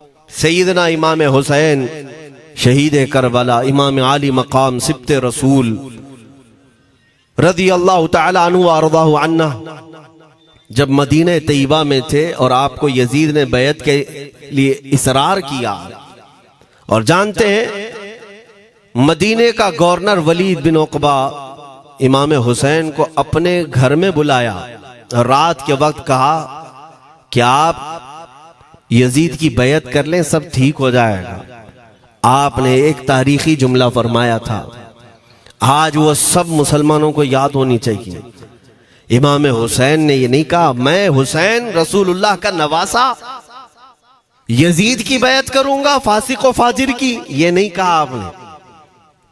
सैयदना इमाम हुसैन शहीद करबला इमाम आली मकाम सिब्ते रसूल रज़ी अल्लाह तआला अन्हु व अर्ज़ाहु अन्ना जब मदीने तैयबा में थे और आपको यजीद ने बैत के लिए इसरार किया, और जानते हैं मदीने का गवर्नर वलीद बिन उक़बा इमाम हुसैन को अपने घर में बुलाया और रात के वक्त कहा कि आप यजीद की बैत कर लें, सब ठीक हो जाएगा। आपने एक तारीखी जुमला फरमाया था, आज वो सब मुसलमानों को याद होनी चाहिए। इमाम हुसैन ने ये नहीं कहा मैं हुसैन रसूलुल्लाह का नवासा यजीद की बैत करूंगा फासिक व फाजिर की, ये नहीं कहा आपने।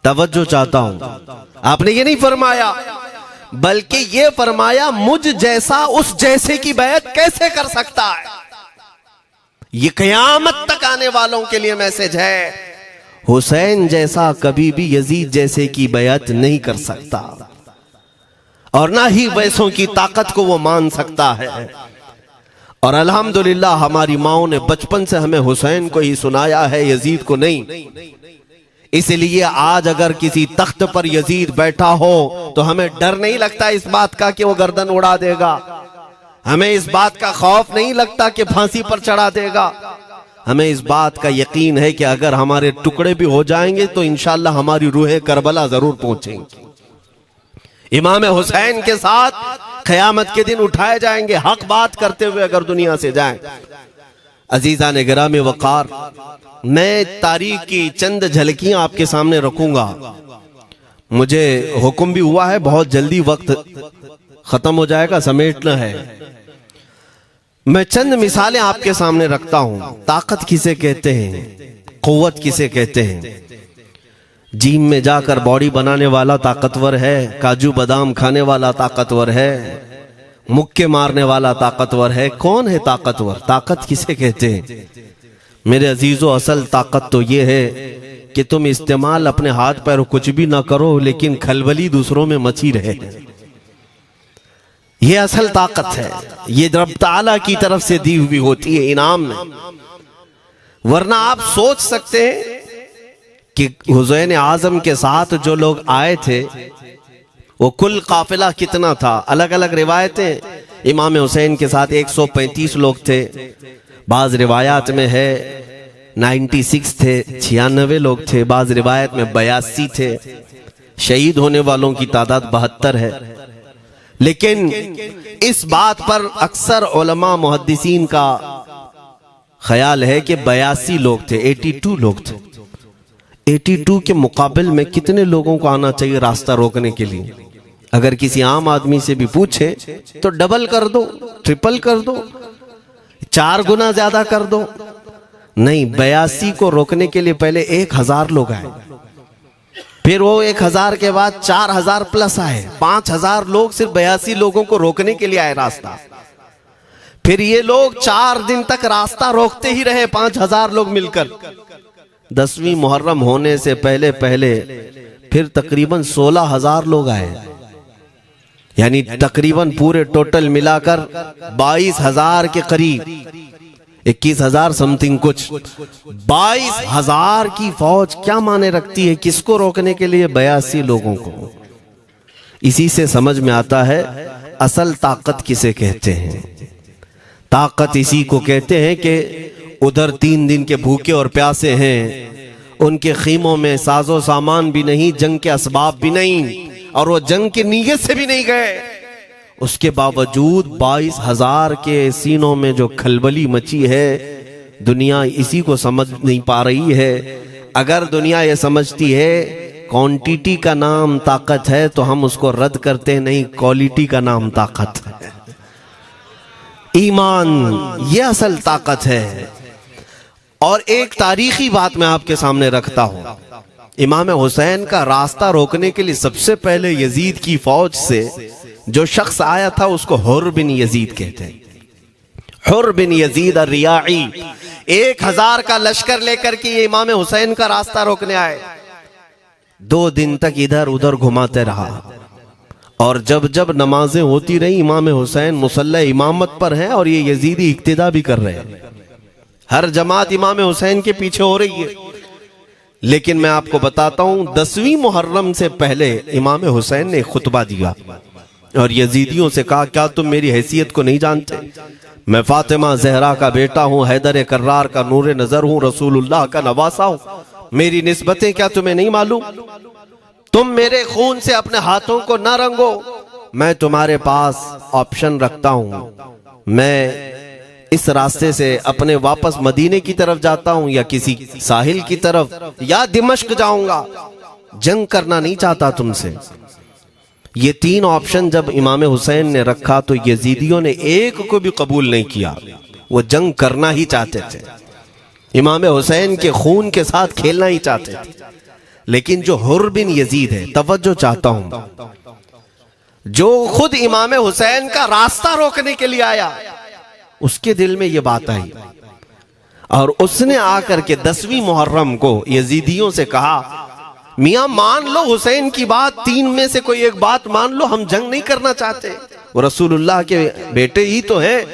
तवज्जो चाहता हूं, आपने ये नहीं फरमाया, बल्कि ये फरमाया मुझ जैसा उस जैसे की बैत कैसे कर सकता है। ये क़यामत तक आने वालों के लिए मैसेज है, हुसैन जैसा कभी भी यजीद जैसे की बैत नहीं कर सकता, और ना ही वैसों की ताकत को वो मान सकता है। और अल्हम्दुलिल्लाह हमारी माओं ने बचपन से हमें हुसैन को ही सुनाया है, यजीद को नहीं। इसलिए आज अगर किसी तख्त पर यजीद बैठा हो तो हमें डर नहीं लगता इस बात का कि वो गर्दन उड़ा देगा, हमें इस बात का खौफ नहीं लगता कि फांसी पर चढ़ा देगा। हमें इस बात का यकीन है कि अगर हमारे टुकड़े भी हो जाएंगे तो इंशाअल्लाह हमारी रूह करबला जरूर पहुंचेंगी। इमाम हुसैन के साथ क़यामत के दिन उठाए जाएंगे, हक बात करते हुए अगर दुनिया से जाएं। अजीज़ान गिरामी वक़ार, मैं तारीख की चंद झलकियां आपके सामने रखूंगा। मुझे हुक्म भी हुआ है, बहुत जल्दी वक्त खत्म हो जाएगा, समेटना है। मैं चंद मिसालें आपके सामने रखता हूं। ताकत किसे कहते हैं, क़ुव्वत किसे कहते हैं। जिम में जाकर बॉडी बनाने वाला ताकतवर है, काजू बादाम खाने वाला ताकतवर है, मुक्के मारने वाला ताकतवर है। कौन है ताकतवर, ताकत किसे कहते हैं? मेरे अजीजों, असल ताकत तो ये है कि तुम इस्तेमाल अपने हाथ पैर कुछ भी ना करो, लेकिन खलबली दूसरों में मची रहे। ये असल ताकत है, ये रब ताला की तरफ से दी हुई होती है इनाम में। वरना आप सोच सकते हैं कि हुसैन आजम के साथ जो लोग आए थे वो कुल काफिला कितना था। अलग अलग रिवायतें, इमाम हुसैन के साथ 135 लोग थे, बाज रिवायात में है 96 थे, 96 लोग थे, बाज रिवायत में 82 थे। शहीद होने वालों की तादाद 72 है। लेकिन इस बात पर अक्सर उलमा मुहद्दिसीन का ख्याल है कि 82 लोग थे, 82 लोग थे। 82 के मुकाबिल में कितने लोगों को आना चाहिए रास्ता रोकने के लिए? अगर किसी आम आदमी से भी पूछे तो डबल कर दो, ट्रिपल कर दो, 4 गुना ज्यादा कर दो। नहीं, 82 को रोकने के लिए पहले 1000 लोग आए, फिर वो 1000 के बाद 4000 प्लस आए, 5000 लोग सिर्फ 82 लोगों को रोकने के लिए आए रास्ता। फिर ये लोग 4 दिन तक रास्ता रोकते ही रहे, 5000 लोग मिलकर। 10वीं मुहर्रम होने से पहले पहले फिर तकरीबन 16000 लोग आए, यानी तकरीबन पूरे टोटल मिलाकर 22000 के करीब, 21000 समथिंग कुछ। 22000 की फौज क्या माने रखती है, किसको रोकने के लिए? 82 लोगों को। इसी से समझ में आता है असल ताकत किसे कहते हैं। ताकत इसी को कहते हैं कि उधर 3 दिन के भूखे और प्यासे हैं, उनके खीमों में साजो सामान भी नहीं, जंग के असबाब भी नहीं, और वो जंग की नीयत से भी नहीं गए। उसके बावजूद 22000 के सीनों में जो खलबली मची है, दुनिया इसी को समझ नहीं पा रही है। अगर दुनिया ये समझती है क्वांटिटी का नाम ताकत है तो हम उसको रद्द करते नहीं, क्वालिटी का नाम ताकत है। ईमान ये असल ताकत है। और एक तारीखी बात मैं आपके सामने रखता हूं। इमाम हुसैन का रास्ता रोकने के लिए सबसे पहले यजीद की फौज से जो शख्स आया था उसको हुर बिन यजीद कहते हैं। हुर बिन यजीद अर्रियाई 1000 का लश्कर लेकर के ये इमाम हुसैन का रास्ता रोकने आए। 2 दिन तक इधर उधर घुमाते रहा, और जब जब नमाजें होती रही इमाम हुसैन मुसल्ला इमामत पर हैं और ये यजीदी इक्तिदा भी कर रहे हैं। हर जमात इमाम हुसैन के पीछे हो रही है। लेकिन मैं आपको बताता हूं 10वीं मुहर्रम से पहले इमाम हुसैन ने खुतबा दिया और यजीदियों से कहा, क्या तुम मेरी हैसियत को नहीं जानते? मैं फातिमा जहरा का बेटा हूं, हैदर कर्रार का नूर नजर हूं, रसूलुल्लाह का नवासा हूं। मेरी निस्बतें क्या तुम्हें नहीं मालूम? तुम मेरे खून से अपने हाथों को न रंगो। मैं तुम्हारे पास ऑप्शन रखता हूं, मैं इस रास्ते से अपने वापस मदीने की तरफ जाता हूं या किसी साहिल की तरफ या दिमश्क जाऊंगा। जंग करना नहीं चाहता तुमसे। ये 3 ऑप्शन जब इमाम हुसैन ने रखा तो यजीदियों ने एक को भी कबूल नहीं किया। वो जंग करना ही चाहते थे, इमाम हुसैन के खून के साथ खेलना ही चाहते थे। लेकिन जो हुर बिन यजीद है, तवज्जो चाहता हूं, जो खुद इमाम हुसैन का रास्ता रोकने के लिए आया, उसके दिल में ये बात आई और उसने आकर के 10वीं मुहर्रम को यजीदियों से कहा, मियां मान लो हुसैन की बात, 3 में से कोई एक बात मान लो, हम जंग नहीं करना चाहते, वो रसूलुल्लाह के बेटे ही तो हैं।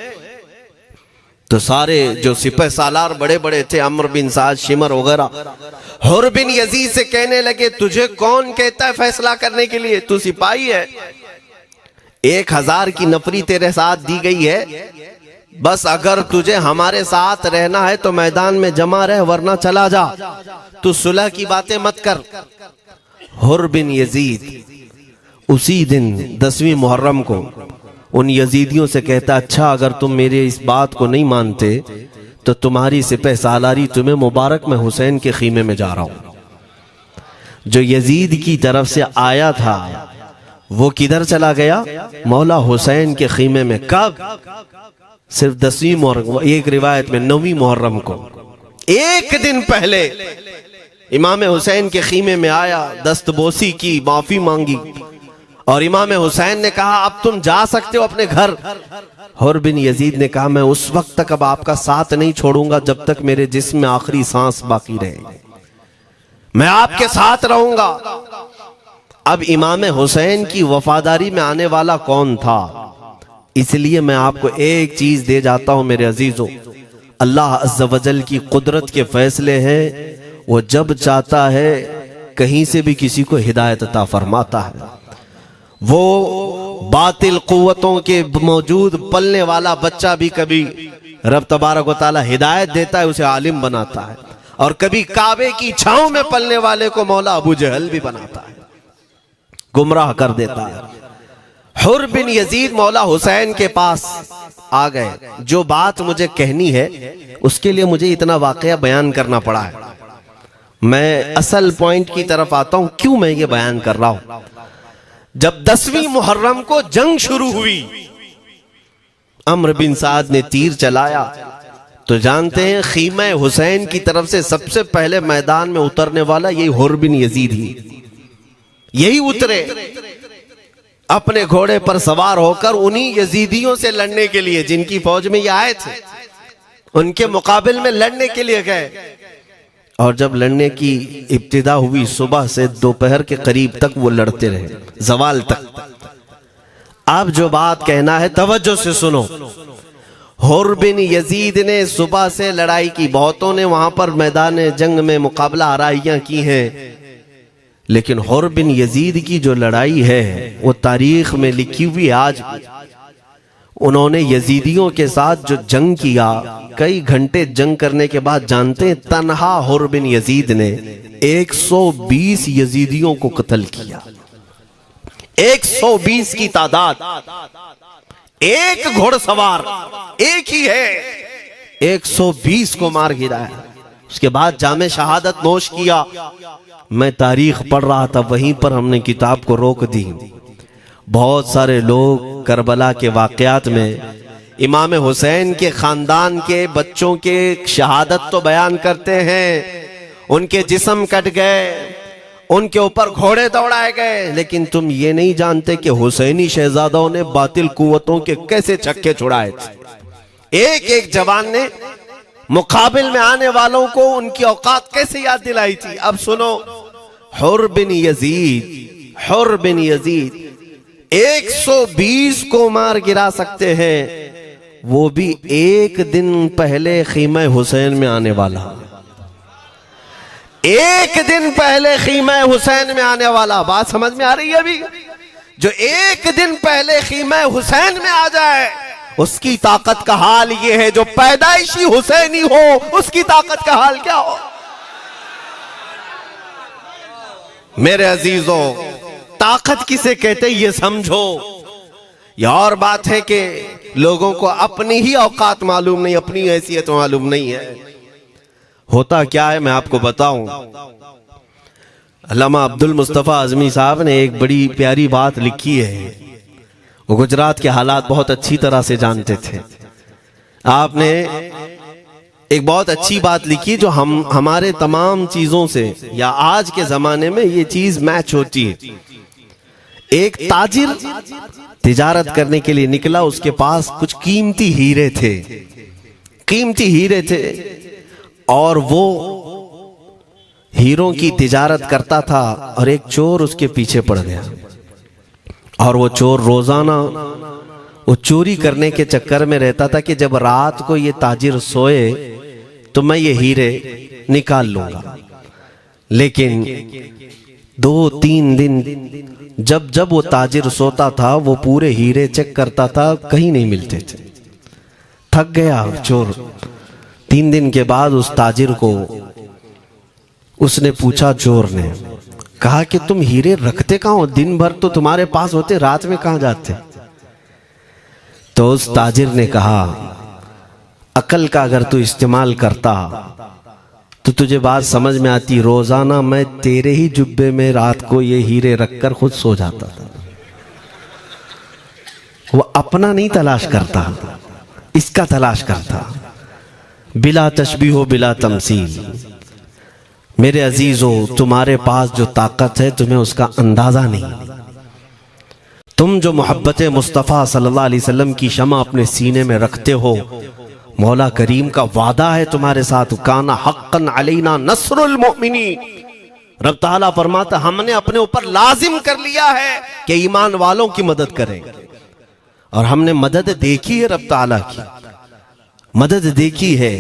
तो सारे जो सिपह सालार बड़े बड़े थे, अम्र बिन साद, शिमर वगैरह, हुर बिन यजीद से कहने लगे, तुझे कौन कहता है फैसला करने के लिए? तू सिपाही है, 1000 की नफरी तेरे साथ दी गई है, बस अगर तुझे हमारे साथ रहना है तो मैदान में जमा रह, वरना चला जा, तू सुलह की बातें मत कर। हुर बिन यजीद उसी दिन 10वीं मुहर्रम को उन यजीदियों से कहता, अच्छा अगर तुम मेरे इस बात को नहीं मानते तो तुम्हारी सिपह सालारी तुम्हें मुबारक, मैं हुसैन के खीमे में जा रहा हूं। जो यजीद की तरफ से आया था वो किधर चला गया? मौला हुसैन के खीमे में। कब? सिर्फ 10वीं मुहर्रम, एक रिवायत में 9वीं मुहर्रम को, एक दिन पहले इमाम हुसैन के खीमे में आया, दस्तबोसी की, माफी मांगी और इमाम हुसैन ने कहा, अब तुम जा सकते हो अपने घर। हुर बिन यजीद ने कहा, मैं उस वक्त तक अब आपका साथ नहीं छोड़ूंगा जब तक मेरे जिस्म में आखिरी सांस बाकी रहे, मैं आपके साथ रहूंगा। अब इमाम हुसैन की वफादारी में आने वाला कौन था? इसलिए मैं आपको एक चीज दे जाता हूं मेरे अजीजों, अल्लाह अज़्ज़ व जल की कुदरत के फैसले हैं, वो जब चाहता है कहीं से भी किसी को हिदायत अता फरमाता है। वो बातिल कुव्वतों के मौजूद पलने वाला बच्चा भी कभी रब तबारक व तआला हिदायत देता है, उसे आलिम बनाता है, और कभी काबे की छांव में पलने वाले को मौला अबू जहल भी बनाता है, गुमराह कर देता है। हुर बिन यजीद मौला हुसैन के पास आ गए। जो बात मुझे कहनी है उसके लिए मुझे इतना वाकया बयान करना पड़ा है। मैं असल पॉइंट की तरफ आता हूं, क्यों मैं ये बयान कर रहा हूं। जब 10वीं मुहर्रम को जंग शुरू हुई, अम्र बिन साद ने तीर चलाया, तो जानते हैं खीमा हुसैन की तरफ से सबसे पहले मैदान में उतरने वाला यही हुर बिन यजीद ही, यही उतरे अपने घोड़े पर सवार होकर उन्हीं यजीदियों से लड़ने के लिए जिनकी फौज में ये आए थे, उनके मुकाबिल में लड़ने के लिए गए। और जब लड़ने की इब्तिदा हुई, सुबह से दोपहर के करीब तक वो लड़ते रहे, जवाल तक। अब जो बात कहना है तवज्जो से सुनो। हुर बिन यजीद ने सुबह से लड़ाई की, बहुतों ने वहां पर मैदान जंग में मुकाबला आराइयां की हैं, लेकिन हुर बिन यजीद की जो लड़ाई है वो तारीख में लिखी हुई। आज उन्होंने यजीदियों के साथ जो जंग किया, कई घंटे जंग करने के बाद, जानते हैं तन्हा हुर बिन यजीद ने 120 यजीदियों को कत्ल किया। 120 की तादाद, एक घोड़सवार एक ही है, 120 को मार गिराया। उसके बाद जामे शहादत नोश किया। मैं तारीख पढ़ रहा था, वहीं पर हमने किताब को रोक दी। बहुत सारे लोग करबला के वाकयात में इमाम हुसैन के खानदान के बच्चों के शहादत तो बयान करते हैं, उनके जिस्म कट गए, उनके ऊपर घोड़े दौड़ाए गए, लेकिन तुम ये नहीं जानते कि हुसैनी शहजादों ने बातिल कुव्वतों के कैसे छक्के छुड़ाए थे। एक एक जवान ने मुकाबिल में आने वालों को उनकी औकात कैसे याद दिलाई थी। अब सुनो, हुर बिन यजीद 120 को मार गिरा सकते हैं, वो भी एक दिन पहले खीमा हुसैन में आने वाला, एक दिन पहले खीमा हुसैन में आने वाला। बात समझ में आ रही है? अभी जो एक दिन पहले खीमा हुसैन में आ जाए उसकी ताकत का हाल ये है, जो पैदाइशी हुसैनी हो उसकी ताकत का हाल क्या हो। मेरे अजीजों, ताकत किसे कहते ये समझो। यह और बात है कि लोगों को अपनी ही औकात मालूम नहीं, अपनी हैसियत मालूम नहीं है। होता क्या है मैं आपको बताऊं। अल्लामा अब्दुल मुस्तफा आजमी साहब ने एक बड़ी प्यारी बात लिखी है। वो गुजरात के हालात बहुत अच्छी तरह से जानते थे। आपने एक बहुत अच्छी बात लिखी जो हमारे तमाम चीजों से या आज के जमाने में ये चीज मैच होती है। एक ताजिर तिजारत करने के लिए निकला, उसके पास कुछ कीमती हीरे थे, कीमती हीरे थे, और वो हीरों की तिजारत करता था और एक चोर उसके पीछे पड़ गया। और वो चोर रोजाना वो चोरी करने के चक्कर में रहता था कि जब रात को ये ताजिर सोए तो मैं ये हीरे निकाल लूंगा। लेकिन 2-3 दिन जब जब वो ताजिर सोता था वो पूरे हीरे चेक करता था, कहीं नहीं मिलते थे। थक गया चोर। 3 दिन के बाद उस ताजिर को उसने पूछा, चोर ने कहा कि तुम हीरे रखते कहाँ हो? दिन भर तो तुम्हारे पास होते, रात में कहाँ जाते? तो उस ताजिर ने कहा, अकल का अगर तू इस्तेमाल करता तो तुझे बात समझ में आती। रोजाना मैं तेरे ही जुब्बे में रात को ये हीरे रखकर खुद सो जाता था। वो अपना नहीं तलाश करता, इसका तलाश करता। बिला तशबीह हो बिला तमसील। मेरे अजीजों, तुम्हारे पास जो ताकत है तुम्हें उसका अंदाजा नहीं। तुम जो मोहब्बत मुस्तफ़ा सल्लल्लाहु अलैहि वसल्लम की शमा अपने सीने में रखते हो, मौला करीम का वादा है तुम्हारे साथ, काना हक्कन अलैना नस्रुल मोमिनीन। रब ताला फरमाता हमने अपने ऊपर लाजिम कर लिया है कि ईमान वालों की मदद करें। और हमने मदद देखी है, रब ताला की मदद देखी है।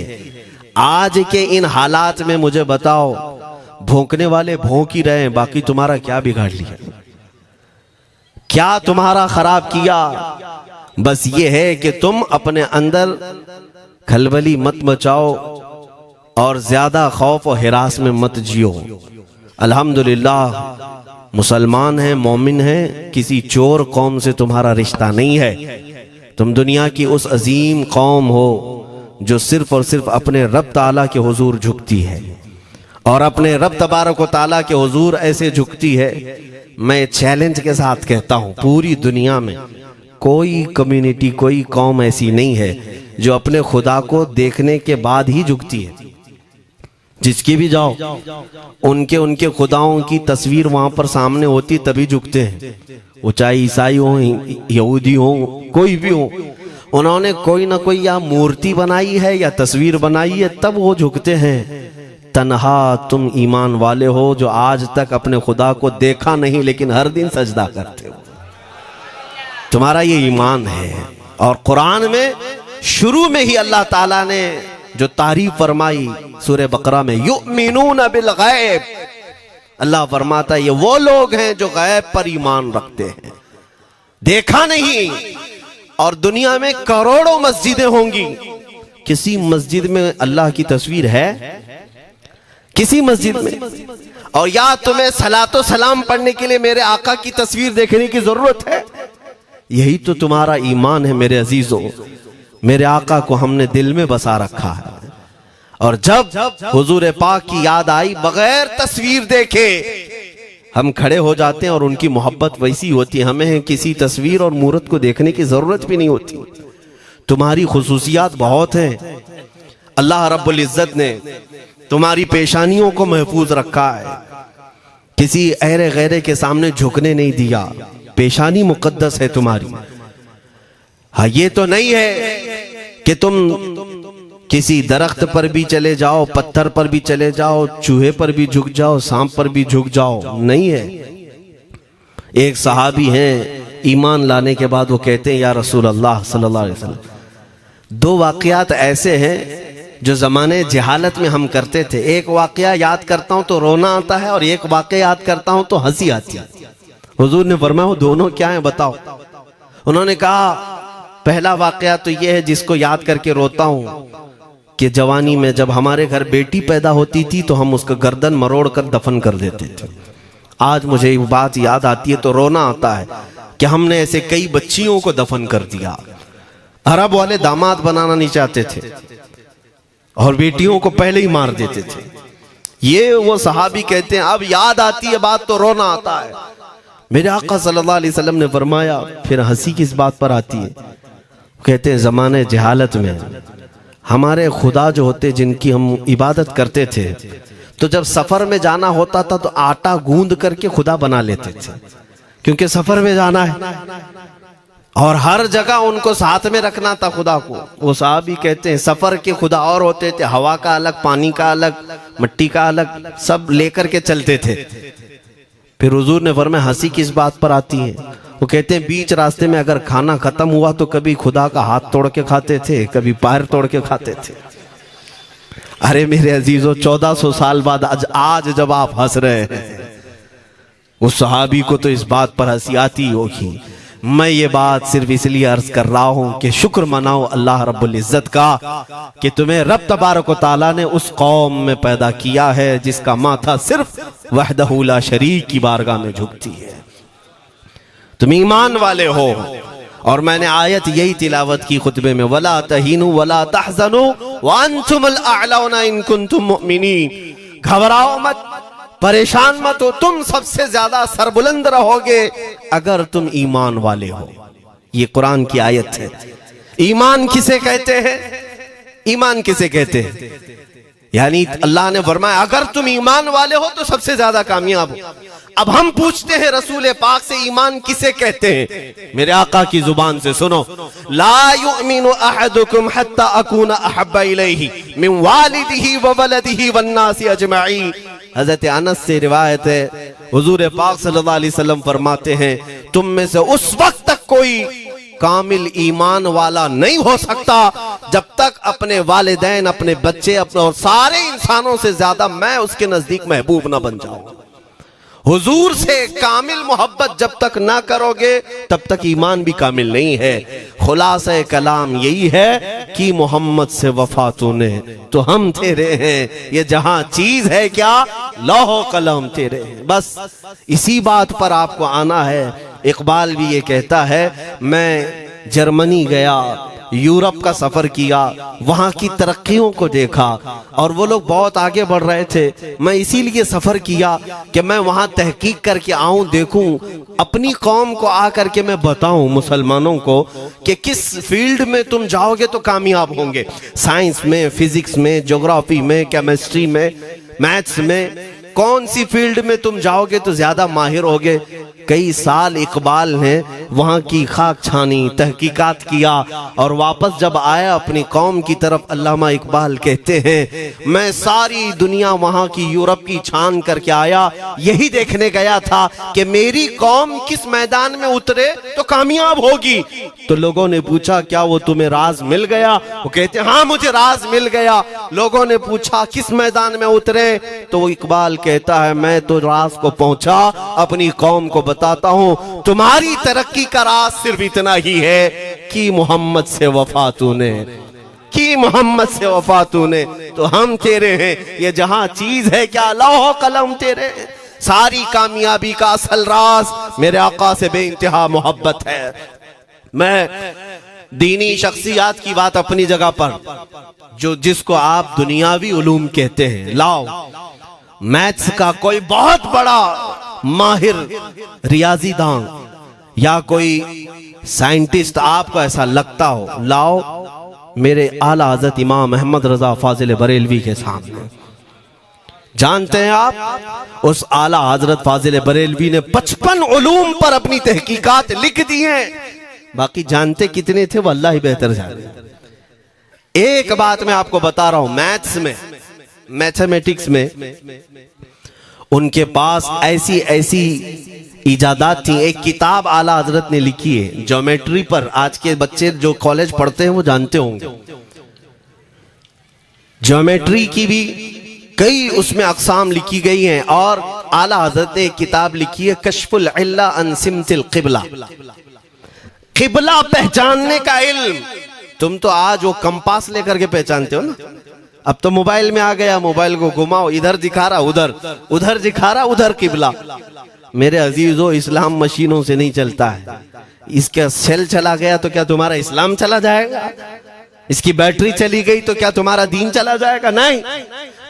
आज के इन हालात में मुझे बताओ, भौंकने वाले भौंक ही रहे हैं, बाकी तुम्हारा क्या बिगाड़ लिया, क्या तुम्हारा खराब किया? बस ये है कि तुम अपने अंदर खलबली मत मचाओ और ज्यादा खौफ और हिरास में मत जियो। अल्हम्दुलिल्लाह मुसलमान हैं, मोमिन हैं, किसी चोर कौम से तुम्हारा रिश्ता नहीं है। तुम दुनिया की उस अजीम कौम हो जो सिर्फ और सिर्फ अपने रब ताला के हुजूर झुकती है, और अपने रब तबारक व ताला के हुजूर ऐसे झुकती है। मैं चैलेंज के साथ कहता हूं, पूरी दुनिया में कोई कम्युनिटी, कोई कौम ऐसी नहीं है जो अपने खुदा को देखने के बाद ही झुकती है। जिसकी भी जाओ, उनके खुदाओं की तस्वीर वहां पर सामने होती तभी झुकते हैं। वो चाहे ईसाई हो, यहूदी हो, कोई भी हो, उन्होंने कोई ना कोई या मूर्ति बनाई है या तस्वीर बनाई है, तब वो झुकते हैं। तन्हा तुम ईमान वाले हो जो आज तक अपने खुदा को देखा नहीं लेकिन हर दिन सजदा करते हो, तुम्हारा ये ईमान है। और कुरान में शुरू में ही अल्लाह ताला ने जो तारीफ फरमाई सूरह बकरा में, युमिनून बिल गैब, अल्लाह फरमाता है ये वो लोग हैं जो गैब पर ईमान रखते हैं, देखा नहीं। और दुनिया में करोड़ों मस्जिदें होंगी, किसी मस्जिद में अल्लाह की तस्वीर है? किसी मस्जिद में? और या तुम्हें सलातो सलाम पढ़ने के लिए मेरे आका की तस्वीर देखने की जरूरत है? यही तो तुम्हारा ईमान है मेरे अजीजों। मेरे आका को हमने दिल में बसा रखा है, और जब हुजूर पाक की याद आई, बगैर तस्वीर देखे हम खड़े हो जाते हैं। और उनकी मोहब्बत वैसी होती है, हमें किसी तस्वीर और मूरत को देखने की जरूरत भी नहीं होती। तुम्हारी खुसूसियात बहुत हैं। अल्लाह रब्बुल इज्जत ने तुम्हारी पेशानियों को महफूज रखा है, किसी अहरे गैरे के सामने झुकने नहीं दिया। पेशानी मुकद्दस है तुम्हारी। हाँ, ये तो नहीं है कि तुम किसी दरख्त पर भी चले जाओ, पत्थर पर भी चले जाओ, चूहे पर भी झुक जाओ, सांप पर भी झुक जाओ, नहीं है। एक सहाबी हैं, ईमान लाने के बाद वो कहते हैं, या रसूल अल्लाह सल्लल्लाहु अलैहि वसल्लम, दो वाकयात ऐसे हैं जो ज़माने जहालत में हम करते थे। एक वाकया याद करता हूं तो रोना आता है और एक वाकया याद करता हूं तो हंसी आती है। हुजूर ने फरमाया वो दोनों क्या है बताओ। उन्होंने कहा पहला वाकया तो ये है जिसको याद करके रोता हूं कि जवानी में जब हमारे घर बेटी पैदा होती थी तो हम उसका गर्दन मरोड़ कर दफन कर देते थे। आज मुझे वो बात याद आती है तो रोना आता है कि हमने ऐसे कई बच्चियों को दफन कर दिया। अरब वाले दामाद बनाना नहीं चाहते थे और बेटियों को पहले ही मार देते थे। ये वो सहाबी कहते हैं अब याद आती है बात तो रोना आता है। मेरे आका सल्लल्लाहु अलैहि वसल्लम ने फरमाया फिर हंसी किस बात पर आती है। कहते हैं जमाने जहालत में हमारे खुदा जो होते जिनकी हम इबादत करते थे तो जब सफर में जाना होता था तो आटा गूंद करके खुदा बना लेते थे, क्योंकि सफर में जाना है और हर जगह उनको साथ में रखना था खुदा को। वो साहब ही कहते हैं सफर के खुदा और होते थे, हवा का अलग, पानी का अलग, मिट्टी का अलग, सब लेकर के चलते थे। फिर हुजूर ने फरमाया हंसी किस बात पर आती है। वो कहते हैं बीच रास्ते में अगर खाना खत्म हुआ तो कभी खुदा का हाथ तोड़ के खाते थे, कभी पैर तोड़ के खाते थे। अरे मेरे अजीजों 1400 साल बाद आज जब आप हंस रहे हैं उस सहाबी को तो इस बात पर हंसी आती होगी। मैं ये बात सिर्फ इसलिए अर्ज कर रहा हूं कि शुक्र मनाओ अल्लाह रब्बुल इज्जत का कि तुम्हें रब तबारक व तआला ने उस कौम में पैदा किया है जिसका माथा सिर्फ वहदहू ला शरीक की बारगाह में झुकती है। तुम ईमान वाले हो। और मैंने आयत यही तिलावत की खुतबे में, वला तहीनु वला तहज़नु व अंतुमुल अअलौना इन कुंतुम मुमिनीन। घबराओ मत, परेशान मत हो, तुम सबसे ज्यादा सरबुलंद रहोगे अगर तुम ईमान वाले हो। ये कुरान की आयत है। ईमान किसे कहते हैं? ईमान किसे कहते हैं? यानी अल्लाह ने फरमाया अगर तुम ईमान वाले हो तो सबसे ज्यादा कामयाब हो। अब हम पूछते हैं रसूल पाक से ईमान किसे कहते हैं? मेरे आका की जुबान से सुनो, ला युमिनु अहदुकुम हत्ता अकूना अहब्बा इलैहि मिन वालिदिही व वलदिही वन्नासी अजमईन। हजरत अनस से रिवायत है, हुजूर पाक सल्लल्लाहु अलैहि वसल्लम फरमाते हैं तुम में से उस वक्त तक कोई कामिल ईमान वाला नहीं हो सकता जब तक अपने वालिदैन, अपने बच्चे, अपने और सारे इंसानों से ज्यादा मैं उसके नजदीक महबूब ना बन जाऊं। हुजूर से कामिल मोहब्बत जब तक ना करोगे तब तक ईमान भी कामिल नहीं है। खुलासा कलाम यही है कि मोहम्मद से वफा तूने तो हम तेरे हैं। ये जहां चीज है क्या, लौह कलम तेरे हैं। बस इसी बात पर आपको आना है। इकबाल भी ये कहता है मैं जर्मनी गया, यूरोप का सफर किया, वहां की तरक्कियों को देखा और वो लोग बहुत आगे बढ़ रहे थे। मैं इसीलिए सफर किया कि मैं वहां तहकीक करके आऊं, देखूं, अपनी कौम को आकर के मैं बताऊं मुसलमानों को कि किस फील्ड में तुम जाओगे तो कामयाब होंगे। साइंस में, फिजिक्स में, ज्योग्राफी में, केमिस्ट्री में, मैथ्स में, कौन सी फील्ड में तुम जाओगे तो ज्यादा माहिर होगे। कई साल इकबाल ने वहां की खाक छानी, तहकीकात किया और वापस जब आया अपनी कौम की तरफ, अल्लामा इकबाल कहते हैं मैं सारी दुनिया वहां की यूरोप की छान करके आया, यही देखने गया था कि मेरी कौम किस मैदान में उतरे तो कामयाब होगी। तो लोगों ने पूछा क्या वो तुम्हें राज मिल गया? वो कहते हाँ मुझे राज मिल गया। लोगों ने पूछा किस मैदान में उतरे? तो इकबाल कहता है मैं तो राज को पहुंचा, अपनी कौम को बताता हूं तुम्हारी तरक्की का राज सिर्फ इतना ही है कि मोहम्मद से वफा तूने, कि मोहम्मद से वफा तूने तो हम तेरे हैं। ये जहां चीज है क्या, लौह कलम तेरे हैं। सारी कामयाबी का असल राज मेरे आका से बेइंतहा मोहब्बत है। मैं दीनी शख्सियात की बात अपनी जगह पर, जो जिसको आप दुनियावी उलूम कहते हैं, लाओ मैथ्स का कोई बहुत बड़ा माहिर रियाजीदान या कोई साइंटिस्ट आपको ऐसा लगता हो, लाओ मेरे आला हजरत इमाम अहमद रजा फाजिल बरेलवी के सामने। जानते हैं आप उस आला हजरत फाजिल बरेलवी ने 55 उलूम पर अपनी तहकीकात लिख दी हैं। बाकी जानते कितने थे वो अल्लाह ही बेहतर जाने। एक बात मैं आपको बता रहा हूं, मैथ्स में, मैथमेटिक्स में उनके पास ऐसी ऐसी इजादात थी। एक किताब आला हजरत ने लिखी है ज्योमेट्री पर, आज के बच्चे जो कॉलेज पढ़ते हैं वो जानते होंगे। ज्योमेट्री की भी कई उसमें अक़साम लिखी गई हैं, और आला हजरत ने एक किताब लिखी है कश्फुल इल्ला अन सिमतिल क़िबला, क़िबला पहचानने का इल्म। तुम तो आज वो कंपास लेकर के पहचानते हो ना, अब तो मोबाइल में आ गया, मोबाइल को घुमाओ, इधर दिखा रहा उधर, उधर दिखा रहा उधर क़िबला। मेरे अजीजों, इस्लाम मशीनों से नहीं चलता है। इसका सेल चला गया तो क्या तुम्हारा इस्लाम चला जाएगा? इसकी बैटरी चली गई तो क्या तुम्हारा दीन चला जाएगा? नहीं,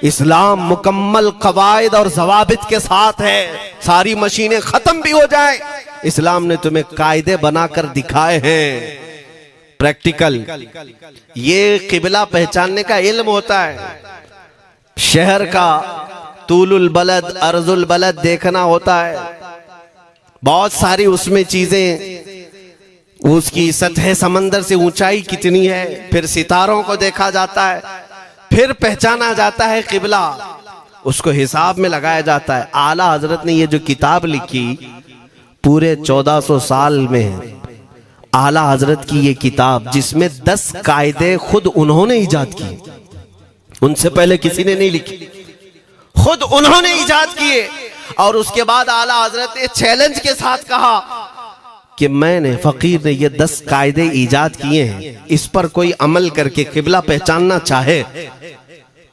इस्लाम मुकम्मल कवायद और ज़वाबित के साथ है। सारी मशीनें खत्म भी हो जाए, इस्लाम ने तुम्हें कायदे बनाकर दिखाए हैं, प्रैक्टिकल। ये क़िबला पहचानने का इल्म होता है। शहर का तूलुल बलद अर्जुल बलद देखना होता है, बहुत सारी उसमें चीजें, उसकी सतह समंदर से ऊंचाई कितनी है, फिर सितारों को देखा जाता है, फिर पहचाना जाता है क़िबला, उसको हिसाब में लगाया जाता है। आला हजरत ने ये जो किताब लिखी पूरे 1400 साल में, आला हजरत की ये किताब जिसमें 10 कायदे खुद उन्होंने इजाद किए, उनसे पहले किसी ने नहीं लिखी, खुद उन्होंने इजाद किए। और उसके बाद आला हजरत ने चैलेंज के साथ कहा कि मैंने, फकीर ने ये 10 कायदे इजाद किए हैं, इस पर कोई अमल करके क़िबला पहचानना चाहे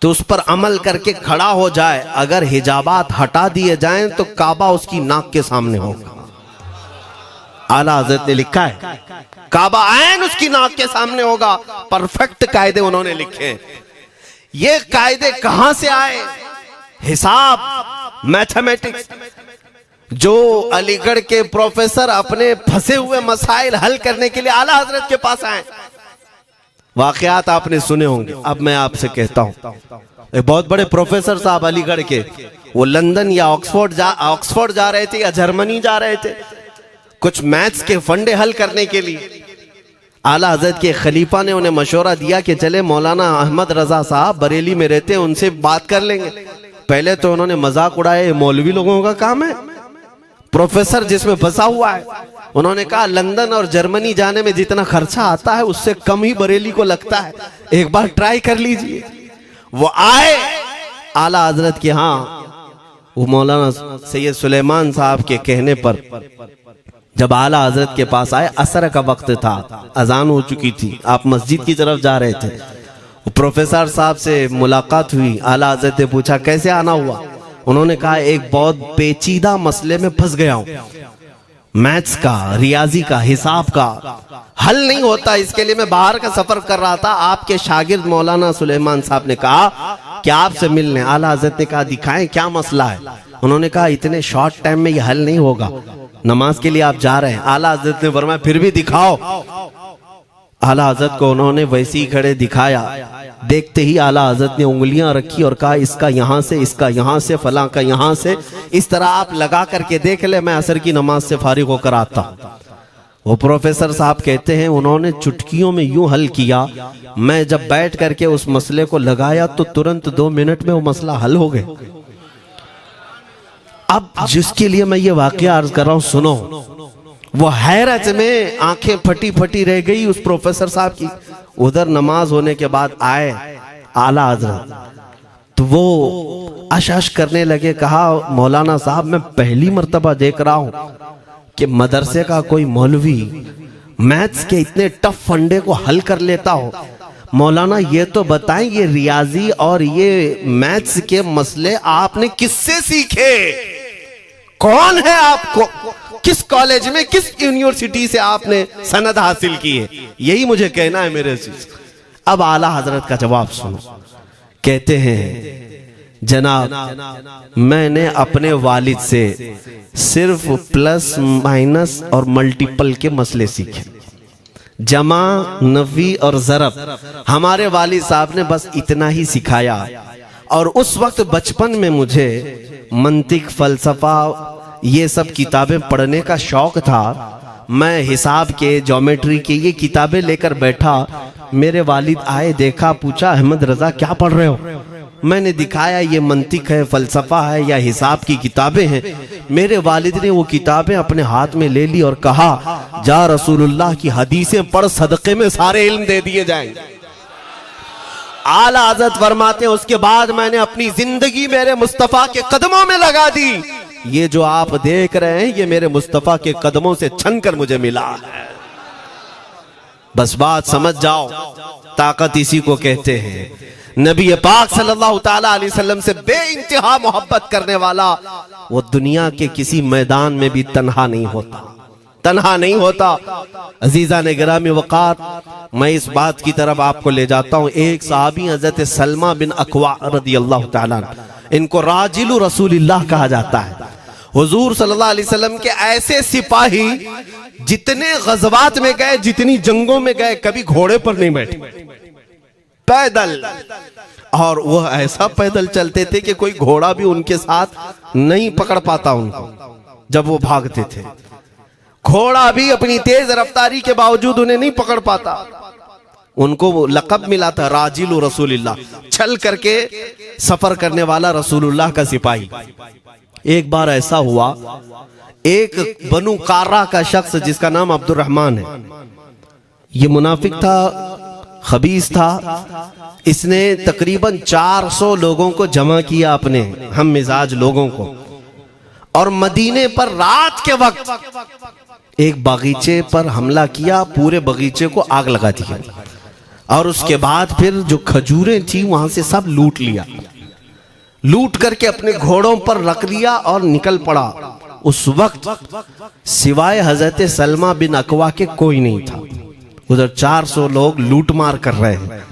तो उस पर अमल करके खड़ा हो जाए। अगर हिजाबात हटा दिए जाएं तो काबा उसकी नाक के सामने होगा। आला हजरत ने लिखा है काबा ऐन उसकी नाक के सामने होगा। परफेक्ट कायदे उन्होंने लिखे। ये कायदे कहां से आए? हिसाब, मैथमेटिक्स। जो अलीगढ़ के प्रोफेसर अपने फंसे हुए मसाइल हल करने के लिए आला हजरत के पास आए, वाकयात आपने सुने होंगे। अब मैं आपसे कहता हूं, एक बहुत बड़े प्रोफेसर साहब अलीगढ़ के, वो लंदन या ऑक्सफोर्ड जा रहे थे या जर्मनी जा रहे थे कुछ मैथ्स के फंडे हल करने के लिए। आला हजरत के खलीफा ने उन्हें मशवरा दिया कि चले मौलाना अहमद रजा साहब बरेली में रहते हैं, उनसे बात कर लेंगे। पहले तो उन्होंने मजाक उड़ाया, मौलवी लोगों का काम है, प्रोफेसर जिसमें फंसा हुआ है। उन्होंने कहा लंदन और जर्मनी जाने में जितना खर्चा आता है उससे कम ही बरेली को लगता है, एक बार ट्राई कर लीजिए। वो आए आला हजरत के यहाँ, वो मौलाना सैयद सुलेमान साहब के कहने पर जब आला हजरत के पास आए, असर का वक्त था, अजान हो चुकी थी, आप मस्जिद की तरफ जा रहे थे। प्रोफेसर साहब से मुलाकात हुई। आला हजरत ने पूछा कैसे आना हुआ? उन्होंने कहा एक बहुत पेचीदा मसले में फंस गया हूं, मैथ्स का, रियाजी का, हिसाब का हल नहीं होता, इसके लिए मैं बाहर का सफर कर रहा था। आपके शागिर्द मौलाना सुलेमान साहब ने कहा कि आपसे मिलने। आला हजरत ने कहा दिखाएं क्या मसला है? उन्होंने कहा इतने शॉर्ट टाइम में यह हल नहीं होगा, नमाज के लिए आप जा रहे हैं। आला हजरत ने फरमाया फिर भी दिखाओ। आला हजरत को उन्होंने वैसे ही खड़े दिखाया। देखते ही आला हजरत ने उंगलियां रखी और कहा इसका यहां से, इसका यहां से, फलां का यहां से, इस तरह आप लगा करके देख ले, मैं असर की नमाज से फारिग होकर आता। वो प्रोफेसर साहब कहते हैं उन्होंने चुटकियों में यूं हल किया, मैं जब बैठ करके उस मसले को लगाया तो तुरंत 2 मिनट में वो मसला हल हो गया। अब जिसके लिए मैं ये वाकया अर्ज कर रहा हूं सुनो। वो हैरत में आंखें फटी फटी रह गई उस प्रोफेसर साहब की। उधर नमाज होने के बाद आए आला हजरत, तो वो अश करने लगे। कहा मौलाना साहब मैं पहली मर्तबा देख रहा हूं कि मदरसे का कोई मौलवी मैथ्स के इतने टफ फंडे को हल कर लेता हो। मौलाना ये तो बताएं ये रियाजी और ये मैथ्स के मसले आपने किससे सीखे? कौन है आपको? किस कॉलेज में, किस यूनिवर्सिटी से आपने सनद हासिल की है? यही मुझे कहना है मेरे से। अब आला हजरत का जवाब सुनो। कहते हैं जनाब मैंने अपने वालिद से सिर्फ प्लस माइनस और मल्टीपल के मसले सीखे, जमा, नफी और ज़रब हमारे वालिद साहब ने बस इतना ही सिखाया। और उस वक्त बचपन में मुझे मंतिक, फलसफा, ये सब किताबें पढ़ने का शौक था। मैं हिसाब के, ज्योमेट्री के ये किताबें लेकर बैठा। मेरे वालिद आए, देखा, पूछा अहमद रजा क्या पढ़ रहे हो? मैंने दिखाया ये मंतिक है, फलसफा है या हिसाब की किताबें हैं। मेरे वालिद ने वो किताबें अपने हाथ में ले ली और कहा, जा रसूलुल्लाह की हदीसें पढ़, सदक़े में सारे इल्म दे दिए जाएंगे। आला हज़रत फरमाते हैं, उसके बाद मैंने अपनी जिंदगी मेरे मुस्तफ़ा के कदमों में लगा दी। ये जो आप देख रहे हैं ये मेरे मुस्तफ़ा के कदमों से छनकर मुझे मिला है। बस बात समझ जाओ, ताकत इसी को कहते हैं। नबी पाक सल्लल्लाहु ताला अलैहि वसल्लम से बेइंतहा मोहब्बत करने वाला वो दुनिया के किसी मैदान में भी तन्हा नहीं होता, तन्हा नहीं होता। अजीजा ने गिरामी वक़ार, मैं इस बात की तरफ आपको ले जाता हूँ। एक सहाबी हजरत सलमा बिन अकवा रदियल्लाहु ताला, इनको राजिलु रसूलिल्लाह कहा जाता है। हुजूर सल्लल्लाहु अलैहि वसल्लम के ऐसे सिपाही जितने गज़वात में गए, जितनी जंगों में गए, कभी घोड़े पर नहीं बैठे, पैदल। और वह ऐसा पैदल चलते थे कि कोई घोड़ा भी उनके साथ नहीं पकड़ पाता उनको जब वो भागते थे। घोड़ा भी अपनी तेज रफ्तारी के बावजूद उन्हें नहीं पकड़ पाता। उनको वो लक़ब मिला था राजिलु रसूलिल्लाह, चल करके सफर करने वाला रसूलुल्लाह का सिपाही। एक बार ऐसा हुआ, एक बनु कार्रा का शख्स जिसका नाम अब्दुर्रहमान है, ये मुनाफिक था, खबीस था। इसने तकरीबन 400 लोगों को जमा किया, अपने हम मिजाज लोगों को, और मदीने पर रात के वक्त एक बगीचे पर हमला किया, पूरे बगीचे को आग लगा दिया। और उसके बाद फिर जो खजूरें थी वहां से सब लूट लिया, लूट करके अपने घोड़ों पर रख लिया और निकल पड़ा। उस वक्त सिवाय हजरत सलमा बिन अकवा के कोई नहीं था। उधर 400 लोग लूट मार कर रहे हैं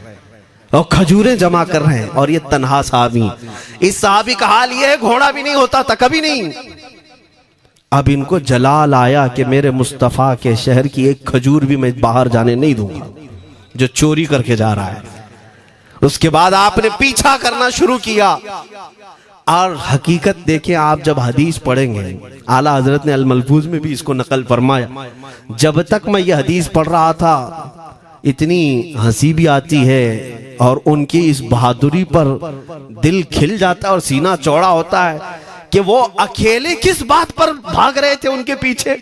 और खजूरें जमा कर रहे हैं, और ये तन्हा साहबी। इस साहबी का हाल ये है, घोड़ा भी नहीं होता था कभी नहीं। अब इनको जलाल आया कि मेरे मुस्तफ़ा के शहर की एक खजूर भी मैं बाहर जाने नहीं दूंगा जो चोरी करके जा रहा है। उसके बाद आपने पीछा करना शुरू किया। और हकीकत देखें, आप जब हदीस पढ़ेंगे, आला हजरत ने अल मलफूज में भी इसको नकल फरमाया। जब तक मैं ये हदीस पढ़ रहा था, इतनी हंसी भी आती है और उनकी इस बहादुरी पर दिल खिल जाता है और सीना चौड़ा होता है कि वो अकेले किस बात पर भाग रहे थे। उनके पीछे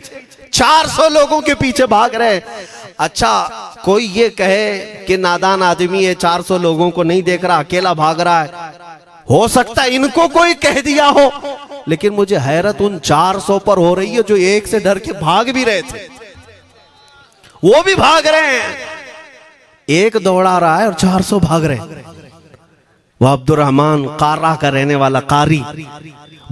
400 लोगों के पीछे भाग रहे। अच्छा, कोई ये कहे कि नादान आदमी है, 400 लोगों को नहीं देख रहा, अकेला भाग रहा है। हो सकता है इनको कोई कह दिया हो, लेकिन मुझे हैरत उन 400 पर हो रही है जो एक से डर के भाग भी रहे थे। वो भी भाग रहे हैं, एक दौड़ा रहा है और 400 भाग रहे हैं। वह अब्दुर्रहमान कार्रा का रहने वाला कारी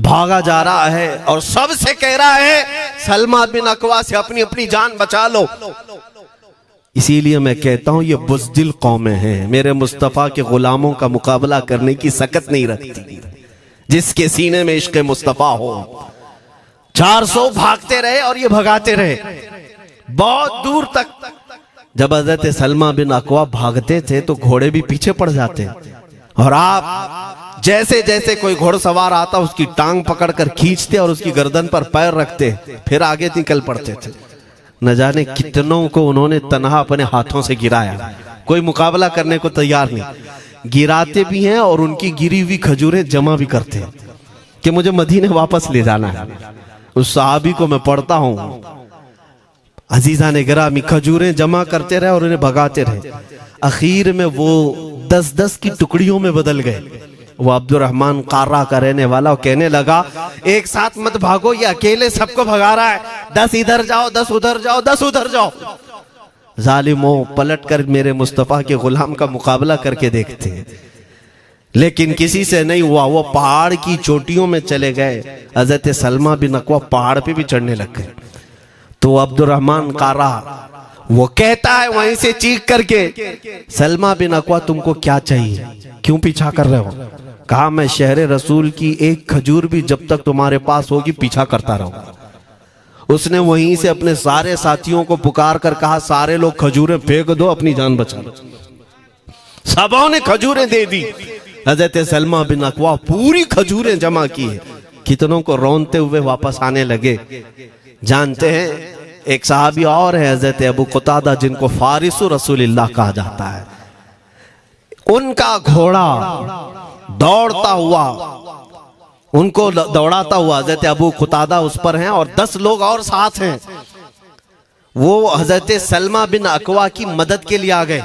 भागा जा रहा है और सबसे कह रहा है, सलमा बिन अकवा से अपनी अपनी जान बचा लो। इसीलिए मैं कहता हूं ये बुज़दिल कौमें हैं, मेरे मुस्तफ़ा के गुलामों का मुकाबला करने की सकत नहीं रखती, जिसके सीने में इश्क़ मुस्तफ़ा हो। 400 भागते रहे और ये भगाते रहे बहुत दूर तक। जब हज़रत सलमा बिन अकवा भागते थे तो घोड़े भी पीछे पड़ जाते, और आप जैसे जैसे कोई घोड़सवार आता उसकी टांग पकड़कर खींचते और उसकी गर्दन पर पैर रखते, फिर आगे निकल पड़ते थे। न जाने कितनों को उन्होंने तन्हा अपने हाथों से गिराया, कोई मुकाबला करने को तैयार नहीं। गिराते भी हैं और उनकी गिरी हुई खजूरें जमा भी करते हैं कि मुझे मदीने वापस ले जाना है। उस सहाबी को मैं पढ़ता हूं, अजीजा ने गिरामी खजूरें जमा करते रहे और उन्हें भगाते रहे। आखिर में वो 10-10 की टुकड़ियों में बदल गए। वो अब्दुर्रहमान कार्रा का रहने वाला कहने लगा, एक साथ मत भागो, ये अकेले सबको भगा रहा है, 10 इधर जाओ, 10 उधर जाओ, 10 उधर जाओ। जालिमों, पलट कर मेरे मुस्तफ़ा के गुलाम का मुकाबला करके देखते हैं, लेकिन किसी से नहीं हुआ। वो पहाड़ की चोटियों में चले गए। हज़रत सलमा बिन अकवा पहाड़ पे भी चढ़ने लग गए। तो अब्दुर्रहमान कार्रा वो कहता है वहीं से चीख करके, सलमा बिन अकवा तुमको क्या चाहिए, क्यों पीछा कर रहे हो? कहा, मैं शहरे रसूल की एक खजूर भी जब तक तुम्हारे पास होगी पीछा करता रहूंगा। उसने वहीं से अपने सारे साथियों को पुकार कर कहा, सारे लोग खजूरें फेंक दो, अपनी जान बचा लो। सबों ने खजूरें दे दी। हज़रत सलमा बिन अकवा पूरी खजूरें जमा की है, कितनों को रोनते हुए वापस आने लगे। जानते हैं, एक सहाबी और है हज़रत अबू क़तादा, जिनको फारिसु रसूलिल्लाह कहा जाता है। उनका घोड़ा दौड़ता हुआ, उनको दौड़ाता हुआ हजरत अबू कुतादा उस पर हैं और 10 लोग और साथ हैं। वो हजरत सलमा बिन अकवा की मदद के लिए आ गए।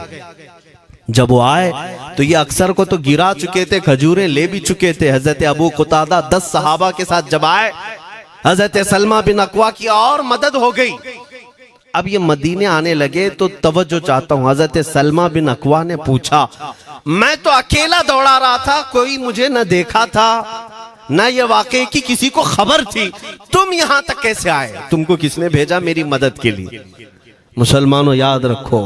जब वो आए तो ये अक्सर को तो गिरा चुके थे, खजूरें ले भी चुके थे। हजरत अबू कुतादा 10 सहाबा के साथ जब आए, हजरत सलमा बिन अकवा की और मदद हो गई। अब ये मदीने आने लगे तो तवज्जो चाहता हूं। हजरत सलमा बिन अकवा ने पूछा, मैं तो अकेला दौड़ा रहा था, कोई मुझे न देखा था, न ये वाकई की किसी को खबर थी, तुम यहां तक कैसे आए? तुमको किसने भेजा मेरी मदद के लिए? मुसलमानों याद रखो,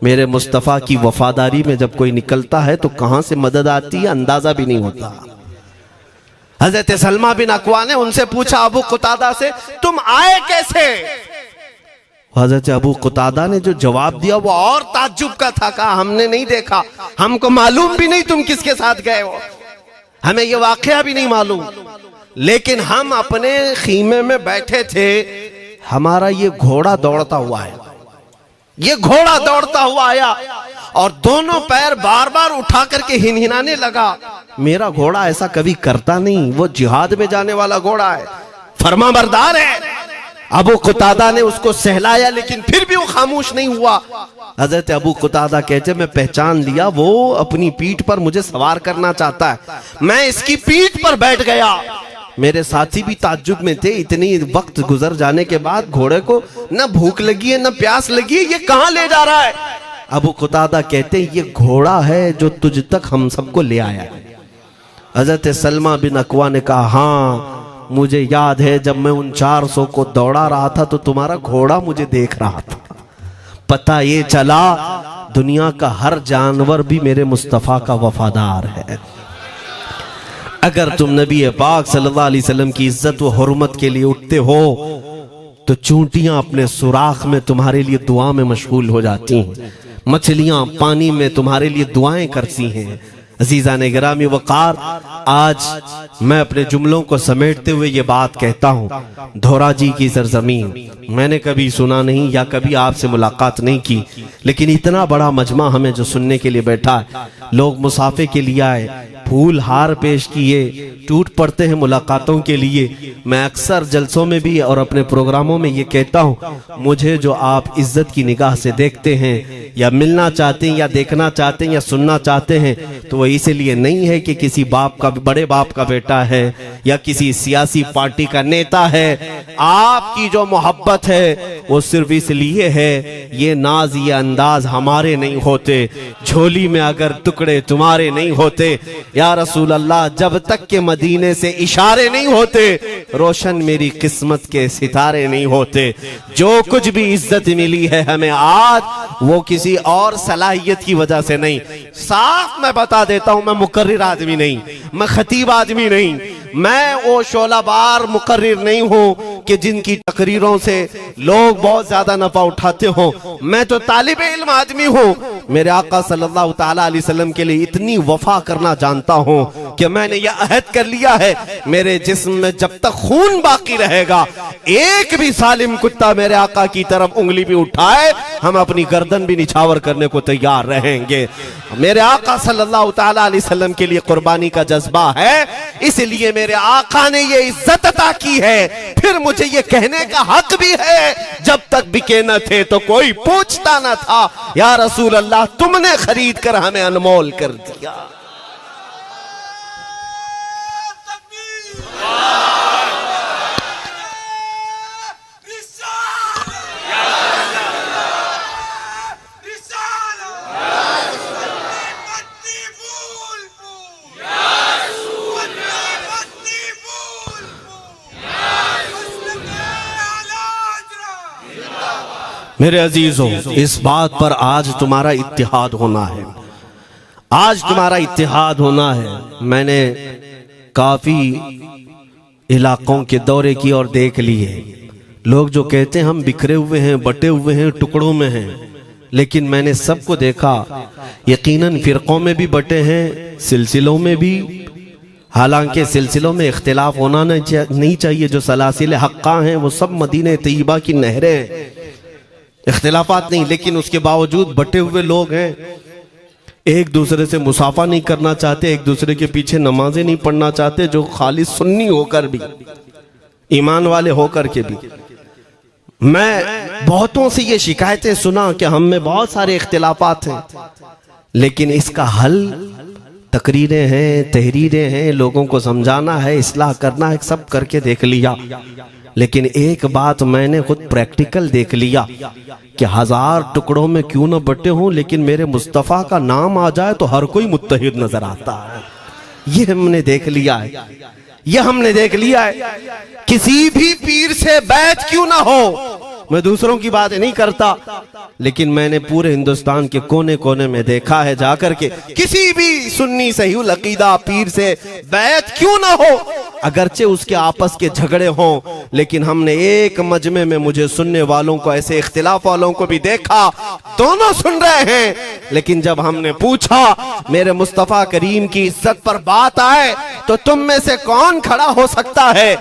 मेरे मुस्तफा की वफादारी में जब कोई निकलता है तो कहां से मदद आती है अंदाजा भी नहीं होता। हजरत सलमा बिन अकवा ने उनसे पूछा, अबू कुतादा से, तुम आए कैसे? हजरत अबू कुतादा ने जो जवाब दिया वो और ताज्जुब का था। कहा, हमने नहीं देखा, हमको मालूम भी नहीं तुम किसके साथ गए हो, हमें ये वाकया भी नहीं मालूम, लेकिन हम अपने खीमे में बैठे थे, हमारा ये घोड़ा दौड़ता हुआ है, ये घोड़ा दौड़ता हुआ आया और दोनों पैर बार बार उठा करके हिनहिनाने लगा। मेरा घोड़ा ऐसा कभी करता नहीं, वो जिहाद में जाने वाला घोड़ा है, फरमाबरदार है। अबू कुतादा ने उसको सहलाया, लेकिन फिर भी वो खामोश नहीं हुआ। हजरत अबू कुतादा कहते, मैं पहचान लिया, वो अपनी पीठ पर मुझे सवार करना चाहता है। मैं इसकी पीठ पर बैठ गया। मेरे साथी भी ताज्जुब में थे, इतनी वक्त गुजर जाने के बाद घोड़े को न भूख लगी है न प्यास लगी है, ये कहां ले जा रहा है? अबू कुतादा कहते, ये घोड़ा है जो तुझ तक हम सबको ले आया है। हजरत सलमा बिन अकवा ने कहा, हाँ मुझे याद है, जब मैं उन 400 को दौड़ा रहा था तो तुम्हारा घोड़ा मुझे देख रहा था। पता ये चला दुनिया का हर जानवर भी मेरे मुस्तफा का वफादार है। अगर तुम नबी पाक सल्लल्लाहु अलैहि वसल्लम की इज्जत व हुर्मत के लिए उठते हो तो चूंटियां अपने सुराख में तुम्हारे लिए दुआ में मशगूल हो जाती हैं, मछलियां पानी में तुम्हारे लिए दुआएं करती हैं। अजीजा ने गिरामी वकार, आज मैं अपने जुमलों को समेटते हुए ये बात कहता हूँ, धोराजी की सरजमीन मैंने कभी सुना नहीं या कभी आपसे मुलाकात नहीं की, लेकिन इतना बड़ा मजमा हमें जो सुनने के लिए बैठा है, लोग मुसाफे के लिए आए, फूल हार पेश किए, टूट पड़ते हैं मुलाकातों के लिए। मैं अक्सर जलसों में भी और अपने प्रोग्रामों में ये कहता हूँ, मुझे जो आप इज्जत की निगाह से देखते हैं या मिलना चाहते हैं या देखना चाहते हैं या सुनना चाहते हैं, तो वो इसलिए नहीं है कि किसी बाप का, बड़े बाप का बेटा है या किसी सियासी पार्टी का नेता है। आपकी जो मोहब्बत है वो सिर्फ इसलिए है, ये नाज ये अंदाज हमारे नहीं होते, झोली में अगर टुकड़े तुम्हारे नहीं होते, या रसूल अल्लाह जब तक के मदीने से इशारे नहीं होते, रोशन मेरी किस्मत के सितारे नहीं होते। जो कुछ भी इज्जत मिली है हमें आज, वो किसी और सलाहियत की वजह से नहीं। साफ मैं बता देता हूं, मैं मुकर्रिर आदमी नहीं, मैं खतीब आदमी नहीं, मैं वो शोलाबार मुकर्रिर नहीं हूं कि जिनकी तकरीरों से लोग बहुत ज्यादा नफा उठाते हो। मैं तो तालिब इल्म आदमी हूं। मेरे आका सल्लल्लाहु ताला अलैहि वसल्लम के लिए इतनी वफा करना जानता हूं कि मैंने यह अहद कर लिया है, मेरे जिस्म में जब तक खून बाकी रहेगा, एक भी सालिम कुत्ता मेरे आका की तरफ उंगली भी उठाए, हम अपनी गर्दन भी निछावर करने को तैयार रहेंगे। मेरे आका सल्लल्लाहु ताला अलैहि वसल्लम के लिए कुर्बानी का जज्बा है, इसलिए मेरे आका ने ये इज्जत अता की है। फिर मुझे ये कहने का हक भी है, जब तक बिके न थे तो कोई पूछता न था, या रसूल अल्लाह तुमने खरीद कर हमें अनमोल कर दिया। मेरे अजीजों, इस बात पर आज तुम्हारा इत्तिहाद होना है, आज तुम्हारा इत्तिहाद होना है। मैंने काफी इलाकों के दौरे की और देख लिए, लोग जो कहते हैं हम बिखरे हुए हैं, बटे हुए हैं, टुकड़ों में हैं, लेकिन मैंने सबको देखा, यकीनन फिरकों में भी बटे हैं, सिलसिलों में भी। हालांकि सिलसिलों में इख्तिलाफ होना नहीं चाहिए, जो सलासिल हक्का हैं वो सब मदीने तैयबा की नहरें हैं, इख्तिलाफात नहीं, लेकिन उसके बावजूद बटे हुए लोग हैं। एक दूसरे से मुसाफा नहीं करना चाहते, एक दूसरे के पीछे नमाजें नहीं पढ़ना चाहते, जो खाली सुन्नी होकर भी, ईमान वाले होकर के भी। मैं बहुतों से ये शिकायतें सुना कि हम में बहुत सारे इख्तिलाफात हैं, लेकिन इसका हल तकरीरें हैं, तहरीरें हैं, लोगों को समझाना है, इस्लाह करना है, सब करके देख लिया। लेकिन एक बात मैंने खुद प्रैक्टिकल देख लिया कि 1000 टुकड़ों में क्यों न बटे हों, लेकिन मेरे मुस्तफ़ा का नाम आ जाए तो हर कोई मुत्तहिद नजर आता है। ये हमने देख लिया है, ये हमने देख लिया है। किसी भी पीर से बैत क्यों ना हो, मैं दूसरों की बात नहीं करता, लेकिन मैंने पूरे हिंदुस्तान के कोने कोने में देखा है जाकर के, किसी भी सुन्नी सहीहुल अकीदा पीर से बैत क्यों ना हो, अगरचे उसके आपस के झगड़े हों, लेकिन हमने एक मजमे में मुझे सुनने वालों को, ऐसे इख्तिलाफ वालों को भी देखा, दोनों सुन रहे हैं, लेकिन जब हमने पूछा मेरे मुस्तफ़ा करीम की इज्जत पर बात आए तो तुम में से कौन खड़ा हो सकता है,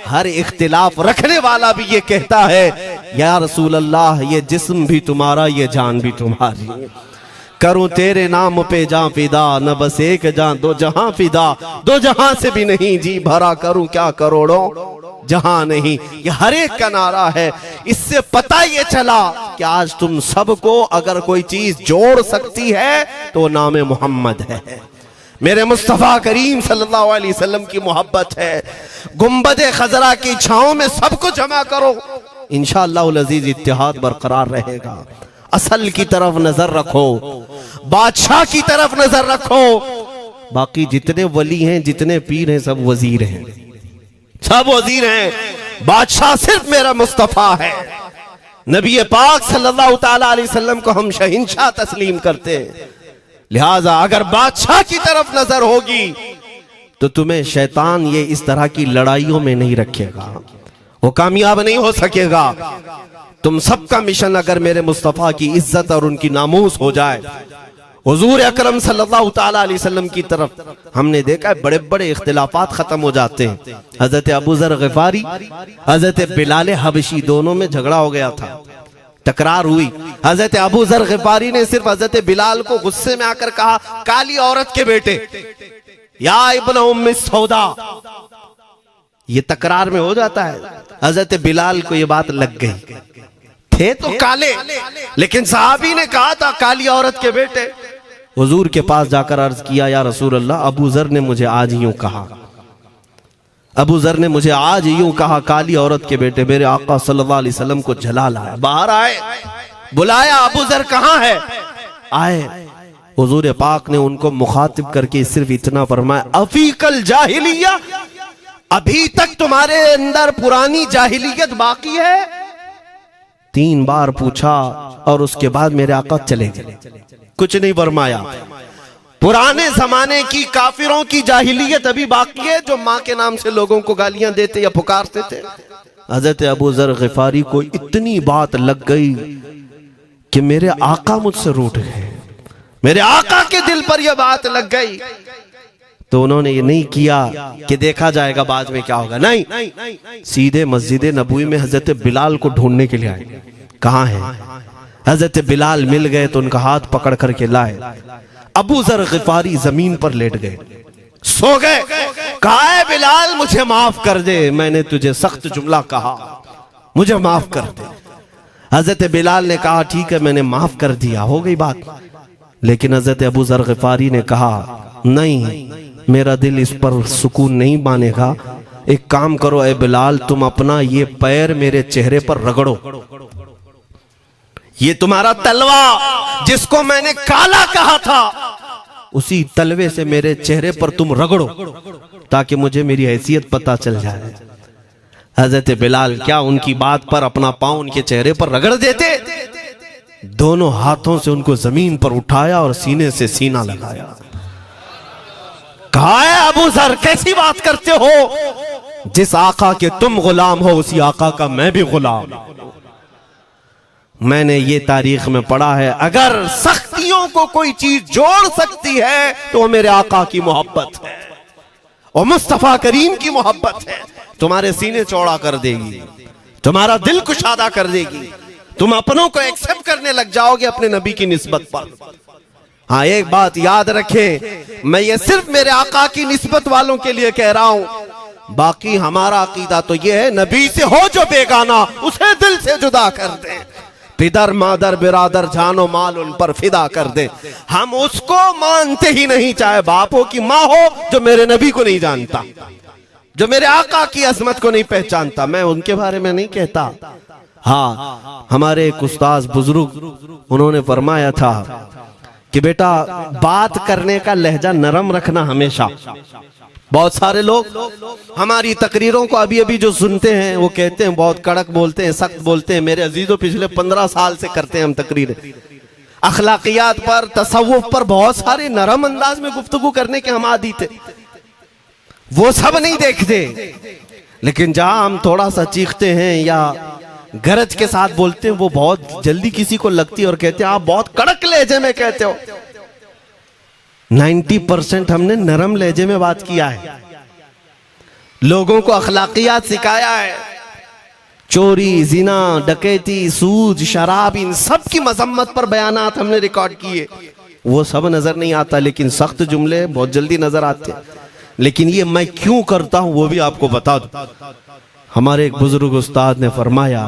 हर इख्तिलाफ रखने वाला भी ये कहता है, या रसूल अल्लाह, ये जिस्म भी तुम्हारा, ये जान भी तुम्हारी, करूं तेरे नाम पे जान फिदा, न बस एक जान दो जहां फिदा, दो जहां से भी नहीं जी भरा, करूं क्या करोड़ों जहां नहीं। ये हर एक का नारा है। इससे पता ये चला कि आज तुम सबको अगर कोई चीज जोड़ सकती है तो नाम मोहम्मद है, मेरे मुस्तफ़ा करीम सल्लल्लाहु अलैहि वसल्लम की मोहब्बत है। गुंबदे खजरा की छांव में सबको जमा करो, इंशाअल्लाह अज़ीज इत्तिहाद बरकरार रहेगा। असल की तरफ नजर रखो, बादशाह की तरफ नजर रखो। बाकी जितने वली हैं, जितने पीर हैं, सब वजीर हैं, सब वजीर हैं। बादशाह सिर्फ मेरा मुस्तफ़ा है। नबी पाक सल्लल्लाहु ताला अलैहि वसल्लम को हम शहंशाह तस्लीम करते हैं। लिहाजा अगर बादशाह की तरफ नजर होगी तो तुम्हें शैतान ये इस तरह की लड़ाइयों में नहीं रखेगा, वो कामयाब नहीं हो सकेगा। तुम सबका मिशन अगर मेरे मुस्तफ़ा की इज्जत और उनकी नामूस हो जाए, हुजूर अकरम सल्लल्लाहु ताला अलैहि वसल्लम की तरफ हमने देखा है बड़े बड़े इख्तिलाफात खत्म हो जाते हैं। हजरत अबू ज़र ग़िफ़ारी, हजरत बिलाल हबशी, दोनों में झगड़ा हो गया था, तकरार हुई। हजरत अबू ज़र ग़िफ़ारी ने सिर्फ हजरत बिलाल को गुस्से में आकर कहा, काली औरत के बेटे, या इब्न उम्मी सौदा। ये तकरार में हो जाता है। हजरत बिलाल को ये बात लग गई, थे तो काले, लेकिन सहाबी ने कहा था काली औरत के बेटे। हुजूर के पास जाकर अर्ज किया, या रसूल अल्लाह, अबू ज़र ने मुझे आज यूं कहा, अबू ज़र ने मुझे आज यूं कहा, काली औरत के बेटे। मेरे आका सल्लल्लाहु अलैहि वसल्लम को जला लाया, बाहर आए, बुलाया, अबू ज़र कहाँ है? आए। हुजूर पाक ने उनको मुखातिब करके सिर्फ इतना फरमाया, अफीकल जाहिलिया, अभी तक तुम्हारे अंदर पुरानी जाहिलियत बाकी है? 3 बार पूछा और उसके बाद मेरे आका चले गए, कुछ नहीं फरमाया। पुराने जमाने की काफिरों की जाहिलियत अभी बाकी है, जो माँ के नाम से लोगों को गालियां देते या पुकारते थे। हजरत अबू ज़र ग़िफ़ारी को इतनी बात लग गई कि मेरे आका मुझसे रूठ गए, मेरे आका के दिल पर यह बात लग गई। तो उन्होंने ये नहीं किया कि देखा जाएगा बाद में क्या होगा, नहीं, सीधे मस्जिद नबवी में हजरत बिलाल को ढूंढने के लिए आए। कहाँ है? हजरत बिलाल मिल गए तो उनका हाथ पकड़ करके लाए। अबू ज़र ग़िफ़ारी जमीन पर लेट गए, सो गए। कहा है बिलाल, मुझे माफ कर दे, मैंने तुझे सख्त जुमला कहा, मुझे माफ कर दे। हजरत बिलाल ने कहा, ठीक है, मैंने माफ कर दिया, हो गई बात। लेकिन हजरत अबू ज़र ग़िफ़ारी ने कहा, नहीं, मेरा दिल इस पर सुकून नहीं मानेगा। एक काम करो ए बिलाल, तुम अपना ये पैर मेरे चेहरे पर रगड़ो, ये तुम्हारा तलवा जिसको मैंने काला कहा था, उसी तलवे से मेरे चेहरे पर तुम रगड़ो, ताकि मुझे मेरी हैसियत पता चल जाए। हजरत बिलाल क्या उनकी बात पर अपना पांव उनके चेहरे पर रगड़ देते? दोनों हाथों से उनको जमीन पर उठाया और सीने से सीना लगाया। कहा है अबू ज़र, कैसी बात करते हो? जिस आका के तुम गुलाम हो, उसी आका का मैं भी गुलाम। मैंने ये तारीख में पढ़ा है, अगर सख्तियों को कोई चीज जोड़ सकती है तो मेरे आका की मोहब्बत है और मुस्तफा करीम की मोहब्बत है। तुम्हारे सीने चौड़ा कर देगी, तुम्हारा दिल कुशादा कर देगी, तुम अपनों को एक्सेप्ट करने लग जाओगे अपने नबी की निस्बत पर। हाँ, एक बात याद रखें, मैं ये सिर्फ मेरे आका की निस्बत वालों के लिए कह रहा हूं, बाकी हमारा अकीदा तो ये है, नबी से हो जो बेगाना उसे दिल से जुदा कर दे, पिदर मादर बिरादर जानो माल उन पर फिदा कर दे। हम उसको मानते ही नहीं, चाहे बापों की माँ हो जो मेरे नबी को नहीं जानता, जो मेरे आका की अजमत को नहीं पहचानता, मैं उनके बारे में नहीं कहता। हाँ, हमारे एक उस्ताद बुजुर्ग उन्होंने फरमाया था कि बेटा बात करने का लहजा नरम रखना हमेशा। बहुत सारे लोग हमारी तकरीरों को अभी अभी जो सुनते हैं वो कहते हैं बहुत कड़क बोलते हैं, सख्त बोलते हैं। मेरे अजीजों, पिछले 15 साल से करते हैं हम तकरीरें, अखलाकियात पर, तसव्वुफ पर बहुत सारे नरम अंदाज में गुफ्तगू करने के हम आदी थे। वो सब नहीं देखते, लेकिन जहां हम थोड़ा सा चीखते हैं या गरज के साथ बोलते हैं, वो बहुत जल्दी किसी को लगती है और कहते हैं आप बहुत कड़क लहजे में कहते हो। 90% हमने नरम लहजे में बात किया है, लोगों को अखलाकियात सिखाया है। चोरी, जिना, डकैती, सूद, शराब, इन सब की मजम्मत पर बयानात हमने रिकॉर्ड किए। वो सब नजर नहीं आता, लेकिन सख्त जुमले बहुत जल्दी नजर आते हैं। लेकिन ये मैं क्यों करता हूं वो भी आपको बता दूं। हमारे एक बुजुर्ग उस्ताद ने फरमाया,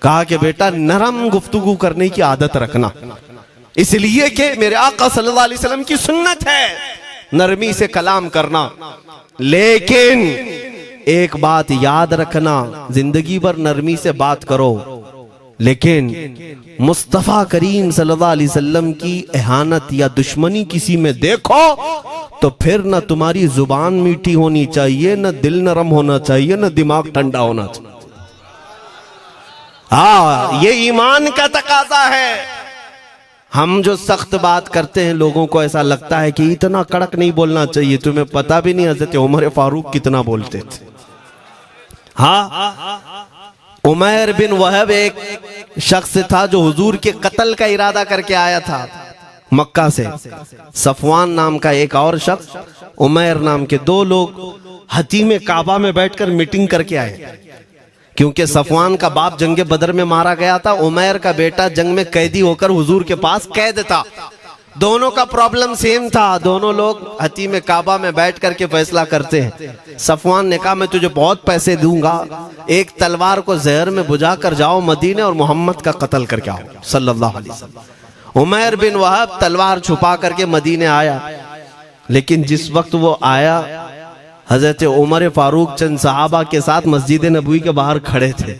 कहा कि बेटा नरम गुफ्तगू करने की आदत रखना, इसलिए कि मेरे आका सल्लल्लाहु अलैहि वसल्लम की सुन्नत है नरमी से कलाम करना। लेकिन एक बात याद रखना, जिंदगी भर नरमी से बात करो, लेकिन मुस्तफा करीम सल्लल्लाहु अलैहि वसल्लम की एहानत या दुश्मनी किसी में देखो तो फिर न तुम्हारी जुबान मीठी होनी चाहिए, न दिल नरम होना चाहिए, न दिमाग ठंडा होना चाहिए। हाँ, ये ईमान का तकाजा है। हम जो सख्त बात करते हैं, लोगों को ऐसा लगता है कि इतना कड़क नहीं बोलना चाहिए। तुम्हें पता भी नहीं हज़रत उमर फारूक कितना बोलते थे। हाँ, उमैर बिन वहब एक शख्स था जो हुजूर के कत्ल का इरादा करके आया था मक्का से। सफवान नाम का एक और शख्स, उमैर नाम के 2 लोग हतीम काबा में बैठकर मीटिंग करके आए, क्योंकि सफवान का बाप जंग बदर में मारा गया था, उमैर का बेटा जंग में कैदी होकर हुजूर के पास कैद था। दोनों का प्रॉब्लम सेम था। दोनों लोग हतीम काबा में बैठ करके फैसला करते हैं। सफवान ने कहा मैं तुझे बहुत पैसे दूंगा, एक तलवार को जहर में बुझा कर जाओ मदीने और मोहम्मद का कत्ल करके आओ सल्लल्लाहु अलैहि वसल्लम। उमैर बिन वहब तलवार छुपा करके मदीने आया, लेकिन जिस वक्त वो आया, हजरत उमर फारूक चंद सहाबा के साथ मस्जिद नबवी के बाहर खड़े थे।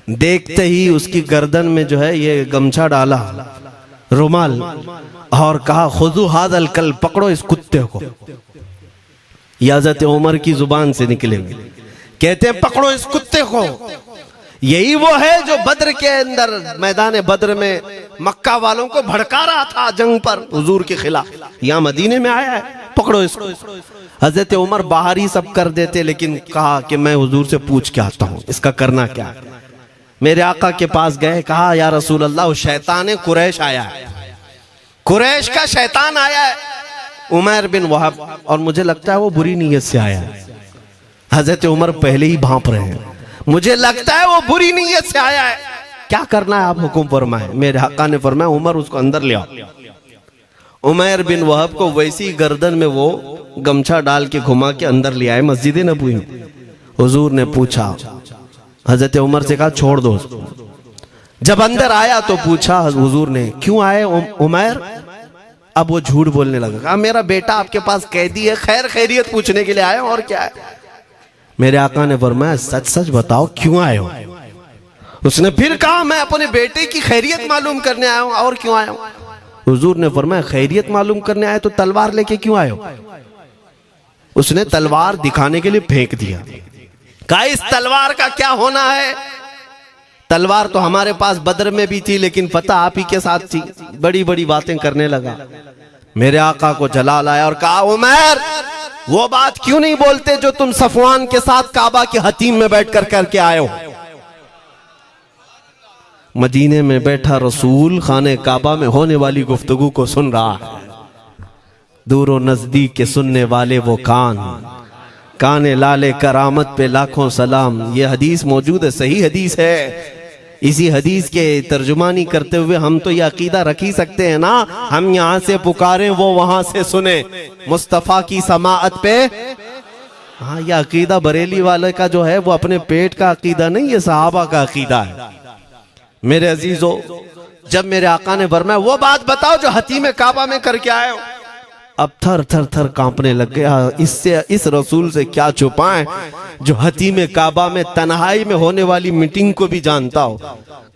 देखते ही उसकी गर्दन में जो है ये गमछा डाला, रुमाल, और कहा खुदू हादल कल, पकड़ो इस कुत्ते को। ये हजरत उमर की जुबान से निकलेंगे, कहते हैं पकड़ो इस कुत्ते को। यही वो है जो बद्र के अंदर, मैदान बद्र में मक्का वालों को भड़का रहा था जंग पर हुजूर के खिलाफ। यहाँ मदीने में आया है, पकड़ो इसको। हजरत उमर बाहर ही सब कर देते, लेकिन कहा कि मैं हुजूर से पूछ के आता हूँ इसका करना क्या है। मेरे आका के पास गए, कहा या रसूल अल्लाह, वो शैतान कुरैश आया है, कुरैश का शैतान आया है उमैर बिन वहब, और मुझे लगता है वो बुरी नीयत से आया है। हजरत उमर पहले ही भांप रहे हैं, मुझे लगता है वो बुरी नीयत से आया है, क्या करना है आप हुक्म फरमाए। मेरे आका ने फरमाया उमर उसको अंदर ले आओ। उमैर बिन वहब को वैसी गर्दन में वो गमछा डाल के घुमा के अंदर ले आए मस्जिद नबवी में। हुजूर ने पूछा, हजरत उमर से कहा छोड़ दो उसको। जब अंदर आया तो पूछा हुजूर ने, क्यों आए उमैर? अब वो झूठ बोलने लगा, कहा मेरा बेटा आपके पास कैदी है, खैर खैरियत पूछने के लिए आया, और क्या है। मेरे आका ने फरमाया सच सच बताओ क्यों आए हो। उसने फिर कहा मैं अपने बेटे की खैरियत मालूम करने आया हूं, और क्यों आया हूं। हुजूर ने फरमाया खैरियत मालूम करने आए तो तलवार लेके क्यों आए हो। उसने तलवार दिखाने के लिए फेंक दिया, कहा इस तलवार का क्या होना है। तलवार तो हमारे पास बद्र में भी थी, लेकिन पता आप ही के साथ थी। बड़ी बड़ी बातें करने लगा। मेरे आका को जलाल आया और कहा उमैर वो बात क्यों नहीं बोलते जो तुम सफवान के साथ काबा की हतीम में बैठकर करके आए हो। मदीने में बैठा रसूल खाने काबा में होने वाली गुफ्तगू को सुन रहा है। दूर और नजदीक के सुनने वाले वो काने लाले करामत पे लाखों सलाम। ये हदीस मौजूद है, सही हदीस है। इसी हदीस के तर्जुमानी करते हुए हम तो ये अकीदा रख ही सकते हैं ना, हम यहाँ से पुकारें वो वहां से सुने, मुस्तफा की समाअत पे। हाँ, ये अकीदा बरेली वाले का जो है वो अपने पेट का अकीदा नहीं, ये सहाबा का अकीदा है। मेरे अजीजों, जब मेरे आका ने फरमाया वो बात बताओ जो हतीम काबा में करके आए हो, अब थर थर थर कांपने लग गया। इससे इस रसूल से क्या छुपाएं जो हतीम काबा में तन्हाई में होने वाली मीटिंग को भी जानता हो।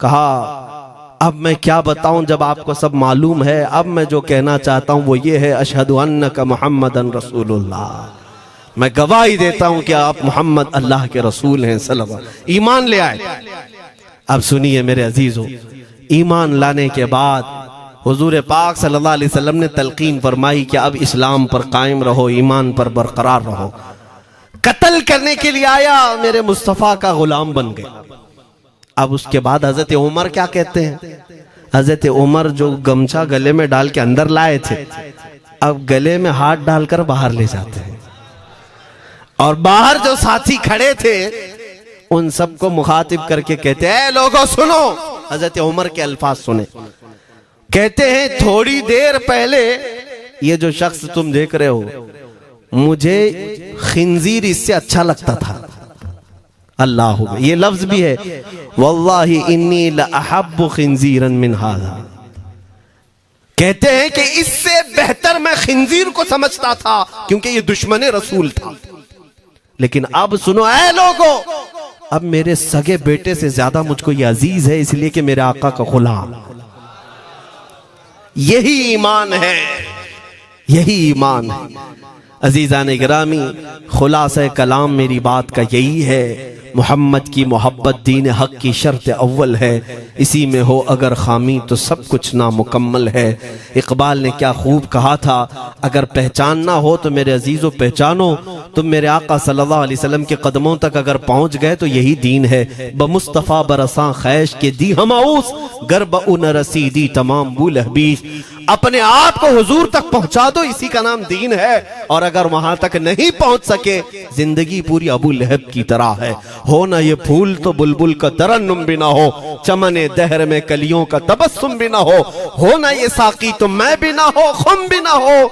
कहा अब मैं क्या बताऊं जब आपको सब मालूम है। अब मैं जो कहना चाहता हूं वो ये है, अशहदु अन्नका मुहम्मदन रसूलुल्लाह, मैं गवाही देता हूं कि आप मोहम्मद अल्लाह के रसूल हैं सल्लल्लाहु अलैहि वसल्लम। ईमान ले आए। अब सुनिए मेरे अजीजों, ईमान लाने के बाद हुजूर पाक सल्लल्लाहु अलैहि वसल्लम ने तलकीन फरमाई कि अब इस्लाम पर कायम रहो, ईमान पर बरकरार रहो। कत्ल करने के लिए आया, मेरे मुस्तफ़ा का गुलाम बन गया। अब उसके बाद हजरत उमर क्या कहते हैं, हजरत उमर जो गमछा गले में डाल के अंदर लाए थे, अब गले में हाथ डालकर बाहर ले जाते हैं। और बाहर जो साथी खड़े थे उन सबको मुखातिब करके कहते हैं, लोगों सुनो। हजरत उमर के अल्फाज सुने, कहते हैं थोड़ी देर पहले ये जो शख्स तुम देख रहे हो, मुझे खिंजीर इससे अच्छा लगता था। अल्लाह, ये लफ्ज भी है, वल्लाही इन्नी लअहब्बु खिंजीरन मिन हाज़ा। कहते हैं कि इससे बेहतर मैं खिंजीर को समझता था क्योंकि ये दुश्मन रसूल था। लेकिन अब सुनो ऐ लोगों, अब मेरे सगे बेटे से ज्यादा मुझको ये अजीज है, इसलिए कि मेरे आका का गुलाम। यही ईमान है, यही ईमान है। अजीजान गिरामी, खुलासा कलाम मेरी बात का यही है, मोहम्मद की मोहब्बत दीन हक की शर्त अव्वल है। इसी में हो अगर खामी तो सब कुछ नामुकम्मल है। इकबाल ने क्या खूब कहा था, अगर पहचानना हो तो मेरे अजीज़ों पहचानो। तुम मेरे आका सल्लल्लाहु अलैहि वसल्लम के कदमों तक अगर पहुंच गए तो यही दीन है। बमुस्तफ़ा बरसा खैश के दी हमाउस, गर्ब उन रसीदी तमाम बुल हबीस। अपने आप को हुजूर तक पहुंचा दो, इसी का नाम दीन है। और अगर वहां तक नहीं पहुंच सके, जिंदगी पूरी अबू लहब की तरह है। हो ना ये फूल तो बुलबुल का तरन्नुम भी ना हो, चमने दहर में कलियों का तबस्सुम भी ना हो ना ये साकी तो मैं भी ना हो, खुम भी ना हो,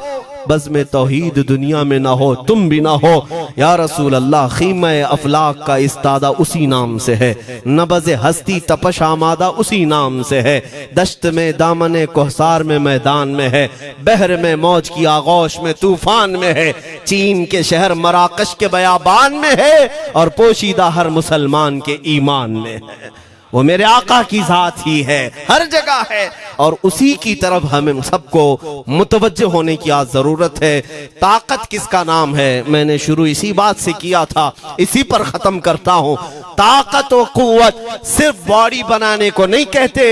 बस में तौहीद दुनिया में ना हो, तुम भी ना हो। या रसूल अल्लाह, खीमा अफलाक का इस्तादा उसी नाम से है, नबज़ हस्ती तपश आमादा उसी नाम से है। दश्त में दामने कोहसार में मैदान में है, बहर में मौज की आगोश में तूफान में है, चीन के शहर मराकश के बयाबान में है, और पोशीदा हर मुसलमान के ईमान में है। वो मेरे आका की जात ही है, हर जगह है, और उसी की तरफ हमें सबको मुतवज्जे होने की आज जरूरत है। ताकत किसका नाम है, मैंने शुरू इसी बात से किया था, इसी पर खत्म करता हूं। ताकत और कुव्वत सिर्फ बॉडी बनाने को नहीं कहते,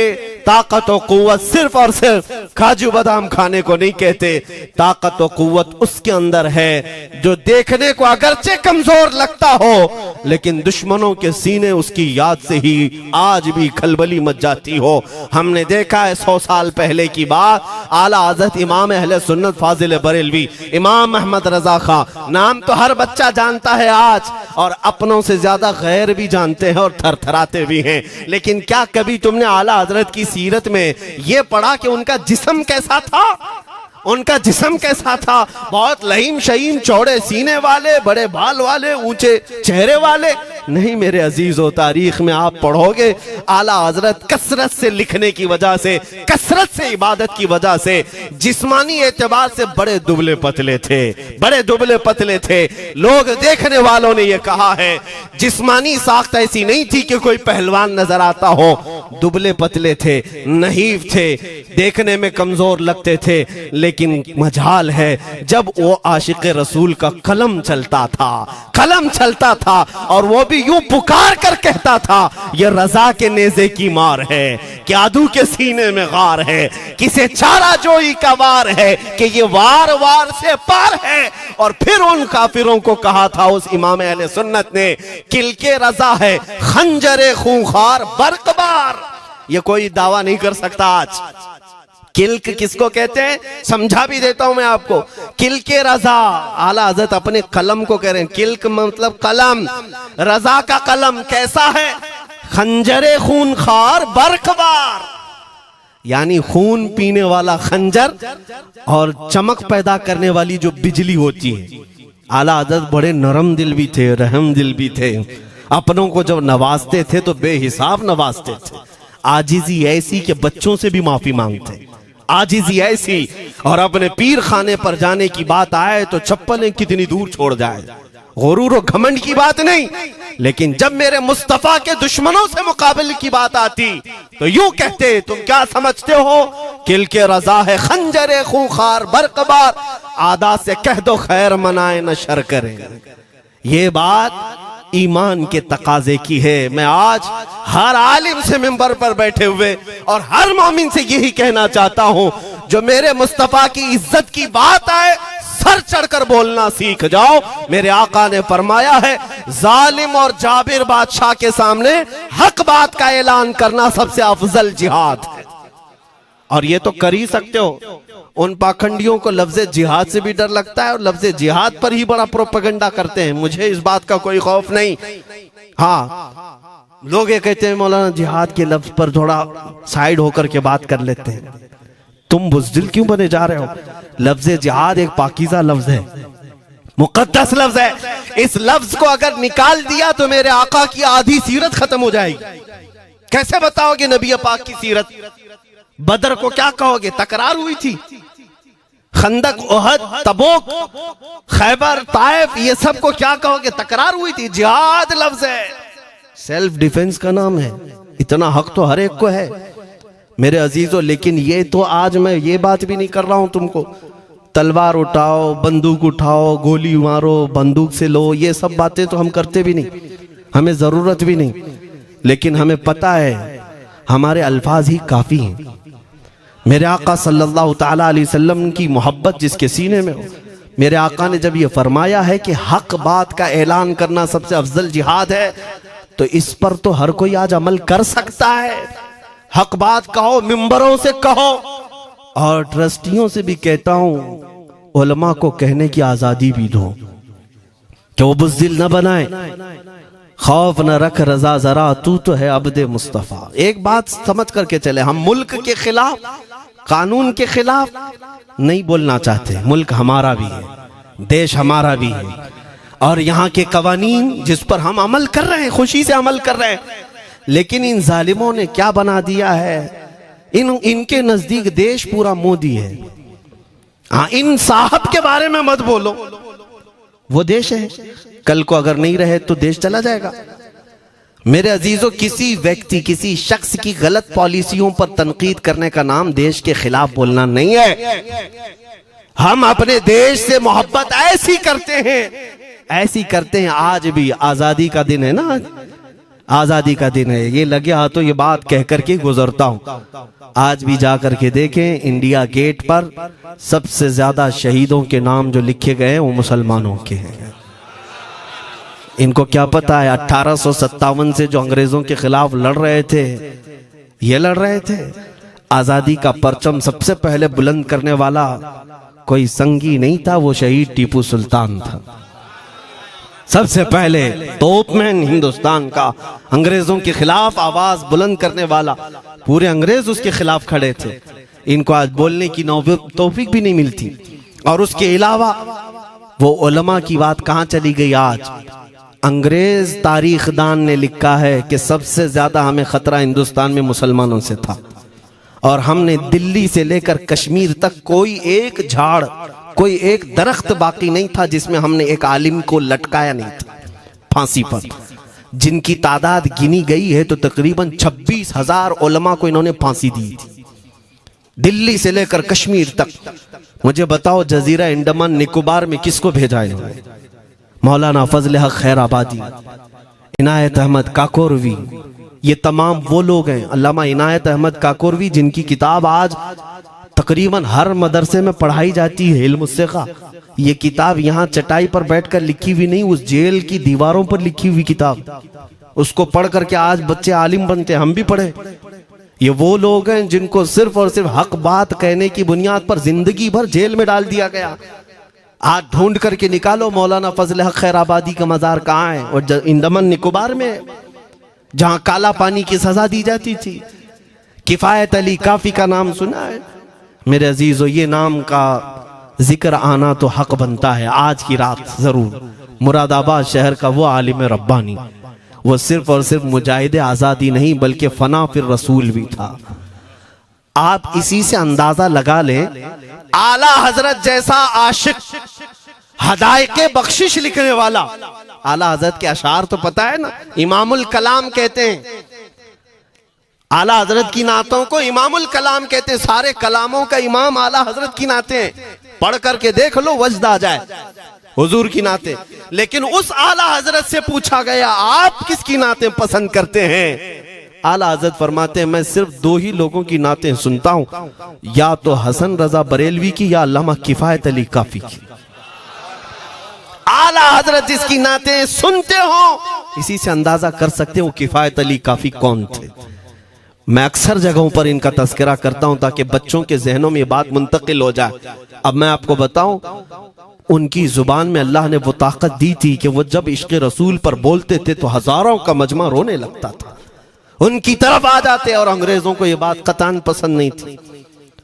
ताकत और कुव्वत सिर्फ और सिर्फ काजू बादाम खाने को नहीं कहते। ताकत और कुव्वत उसके अंदर है जो देखने को अगरचे कमजोर लगता हो, लेकिन दुश्मनों के सीने उसकी याद से ही आज भी खलबली मच जाती हो। हमने देखा है 100 साल पहले की बात, आला हज़रत इमाम अहले सुन्नत फाजिल बरेलवी इमाम अहमद रजा खां, नाम तो हर बच्चा जानता है आज, और अपनों से ज्यादा गैर भी जानते हैं और थरथराते भी हैं। लेकिन क्या कभी तुमने आला हजरत की सीरत में यह पढ़ा कि उनका जिस्म कैसा था? उनका जिस्म कैसा था? बहुत लहीम शहीम, चौड़े सीने वाले, बड़े बाल वाले, ऊंचे चेहरे वाले? नहीं मेरे अजीजों, तारीख में आप पढ़ोगे आला हजरत कसरत से लिखने की वजह से, कसरत से इबादत की वजह से, जिस्मानी एतबार से बड़े दुबले पतले थे, बड़े दुबले पतले थे। लोग देखने वालों ने यह कहा है, जिस्मानी साख्त ऐसी नहीं थी कि कोई पहलवान नजर आता हो, दुबले पतले थे, नहीफ थे, देखने में कमजोर लगते थे। लेकिन मजाल है जब वो आशिक रसूल का कलम चलता था, कलम चलता था, और वो भी यूं पुकार कर कहता था, ये रजा के नेज़े की मार है, कि आदू के सीने में गार है, किसे चारा जोई का वार है, कि ये वार वार से पार है। और फिर उन काफिरों को कहा था उस इमाम अहले सुन्नत ने, किल के रजा है खंजरे खूंखार बरकबार। ये कोई दावा नहीं कर सकता आज। किल्क किसको कहते हैं समझा भी देता हूं मैं आपको। किल के रजा, आला हज़रत अपने कलम को कह रहे हैं, किल्क मतलब कलम, रजा का कलम कैसा है? खंजरे खून खार बरकबार, यानी खून पीने वाला खंजर और चमक पैदा करने वाली जो बिजली होती है। आला हज़रत बड़े नरम दिल भी थे, रहम दिल भी थे। अपनों को जब नवाजते थे तो बेहिसाब नवाजते थे। आजिजी ऐसी कि बच्चों से भी माफी मांगते, आजिजी ऐसी। और अपने पीर खाने पर जाने की बात आए तो चप्पलें कितनी दूर छोड़ जाए। गुरूर और घमंड की बात नहीं, लेकिन जब मेरे मुस्तफा के दुश्मनों से मुकाबले की बात आती तो यूं कहते, तुम क्या समझते हो किल के रजा है खंजरे खूंखार बरकबार, आदा से कह दो खैर मनाए न शर करे। ये बात ईमान के तकाजे की है। मैं आज हर आलिम से मिंबर पर बैठे हुए और हर मोमिन से यही कहना चाहता हूं, जो मेरे मुस्तफा की इज्जत की बात आए सर चढ़कर बोलना सीख जाओ। मेरे आका ने फरमाया है, जालिम और जाबिर बादशाह के सामने हक बात का ऐलान करना सबसे अफजल जिहाद है। और ये तो कर ही सकते हो। उन पाखंडियों को लफ्ज़े जिहाद से भी डर लगता है और लफ्ज़े जिहाद पर ही बड़ा प्रोपेगेंडा करते हैं। मुझे इस बात का कोई खौफ नहीं। हाँ, लोग ये कहते हैं मौलाना जिहाद के लफ्ज पर थोड़ा साइड होकर के बात कर लेते हैं। तुम बुज़दिल क्यों बने जा रहे हो? लफ्ज़े जिहाद एक पाकीज़ा लफ्ज है, मुकद्दस लफ्ज है। इस लफ्ज को अगर निकाल दिया तो मेरे आका की आधी सीरत खत्म हो जाएगी। कैसे बताओगे नबी पाक की सीरत? बदर को क्या कहोगे? तकरार हुई थी। खंदक, ओहद, तबूक, खैबर, ताइफ, ये सब को क्या कहोगे? तकरार हुई थी। जिहाद लफ्ज है, सेल्फ डिफेंस का नाम है। इतना हक तो हर एक को है मेरे अजीजों। लेकिन ये तो आज मैं ये बात भी नहीं कर रहा हूं तुमको तलवार उठाओ, बंदूक उठाओ, गोली मारो, बंदूक से लो, ये सब बातें तो हम करते भी नहीं, हमें जरूरत भी नहीं। लेकिन हमें पता है हमारे अल्फाज ही काफी हैं। मेरे आका सल्लल्लाहु ताला अलैहि वसल्लम की मोहब्बत जिसके सीने में हो, मेरे आका ने जब ये फरमाया है कि हक बात का ऐलान करना सबसे अफजल जिहाद है, तो इस पर तो हर कोई आज अमल कर सकता है। हक बात कहो, मिंबरों से कहो। और ट्रस्टियों से भी कहता हूं, उलमा को कहने की आजादी भी दो कि वो बुज़दिल न बनाए, खौफ न रख रजा जरा, तू तो है अब्दे मुस्तफा। एक बात समझ करके चले, हम मुल्क के खिलाफ, कानून के खिलाफ नहीं बोलना चाहते। मुल्क हमारा भी है, देश हमारा भी है, और यहाँ के कवानीन जिस पर हम अमल कर रहे हैं, खुशी से अमल कर रहे हैं। लेकिन इन जालिमों ने क्या बना दिया है, इनके नजदीक देश पूरा मोदी है। हाँ, इन साहब के बारे में मत बोलो, वो देश है। कल को अगर नहीं रहे तो देश चला जाएगा। मेरे अजीजों, किसी व्यक्ति, किसी शख्स की गलत पॉलिसियों पर तनकीद करने का नाम देश के खिलाफ बोलना नहीं है। हम अपने देश से मोहब्बत ऐसी करते हैं, ऐसी करते हैं। आज भी आजादी का दिन है ना, आजादी का दिन है। ये लगे हाथों ये बात कह करके गुजरता हूं। आज भी जाकर के देखें, इंडिया गेट पर सबसे ज्यादा शहीदों के नाम जो लिखे गए हैं वो मुसलमानों के हैं। इनको क्या पता है 1857 से जो अंग्रेजों के खिलाफ लड़ रहे थे, ये लड़ रहे थे। आजादी का परचम सबसे पहले बुलंद करने वाला कोई संगी नहीं था, वो शहीद टीपू सुल्तान था। सबसे पहले तोपमैन हिंदुस्तान का, अंग्रेजों के खिलाफ आवाज बुलंद करने वाला। पूरे अंग्रेज उसके खिलाफ खड़े थे। इनको आज बोलने की तौफीक भी नहीं मिलती। और उसके अलावा वो उलमा की बात कहां चली गई आज? अंग्रेज तारीखदान ने लिखा है कि सबसे ज्यादा हमें खतरा हिंदुस्तान में मुसलमानों से था, और हमने दिल्ली से लेकर कश्मीर तक कोई एक झाड़, कोई एक दरख्त बाकी नहीं था जिसमें हमने एक आलिम को लटकाया नहीं था फांसी पर। जिनकी तादाद गिनी गई है तो तकरीबन 26,000 उलमा को इन्होंने फांसी दी थी, दिल्ली से लेकर कश्मीर तक। मुझे बताओ, जजीरा अंडमान निकोबार में किसको भेजा इन्होंने? मौलाना फजल हक खैराबादी, इनायत अहमद काकोरवी, ये तमाम वो लोग हैं। अल्लामा इनायत अहमद काकोरवी, जिनकी किताब आज तकरीबन हर मदरसे में पढ़ाई जाती है, इल्म उस्सिक़ा। ये किताब यहाँ चटाई पर बैठकर लिखी हुई नहीं, उस जेल की दीवारों पर लिखी हुई किताब। उसको पढ़ करके आज बच्चे आलिम बनते, हम भी पढ़े। ये वो लोग हैं जिनको सिर्फ और सिर्फ हक बात कहने की बुनियाद पर जिंदगी भर जेल में डाल दिया गया। आज ढूंढ करके निकालो मौलाना फजल हक खैराबादी का मजार कहाँ है, और अंडमान निकोबार में। जहां काला पानी की सजा दी जाती थी। किफायत अली काफी का नाम सुना है मेरे अजीजों? ये नाम का जिक्र आना तो हक बनता है आज की रात जरूर। मुरादाबाद शहर का वो आलिम रब्बानी, वो सिर्फ और सिर्फ मुजाहिद आजादी नहीं बल्कि फना फिर रसूल भी था। आप इसी से अंदाजा लगा लें, आला हजरत जैसा आशिक, हदायके बख्शिश लिखने वाला। आला हजरत के अशार तो पता है ना, इमामुल कलाम कहते हैं। आला हजरत की नातों को इमामुल कलाम कहते हैं। सारे कलामों का इमाम आला हजरत की नाते हैं। पढ़ करके देख लो, वजद आ जाए हुजूर की नाते। लेकिन उस आला हजरत से पूछा गया, आप किसकी नाते पसंद करते हैं? आला हजरत फरमाते हैं, मैं सिर्फ दो ही लोगों की नाते सुनता हूं, या तो हसन रजा बरेलवी की या अल्लामा किफायत अली काफी की। आला हजरत जिसकी नाते सुनते हो, इसी से अंदाजा कर सकते हो किफायत अली काफी कौन थे। मैं अक्सर जगहों पर इनका तस्करा करता हूं ताकि बच्चों के जहनों में ये बात मुंतकिल हो जाए। अब मैं आपको बताऊं, उनकी जुबान में अल्लाह ने वो ताकत दी थी कि वो जब इश्क़ रसूल पर बोलते थे तो हजारों का मजमा रोने लगता था, उनकी तरफ आ जाते। और अंग्रेजों को ये बात कतान पसंद नहीं थी।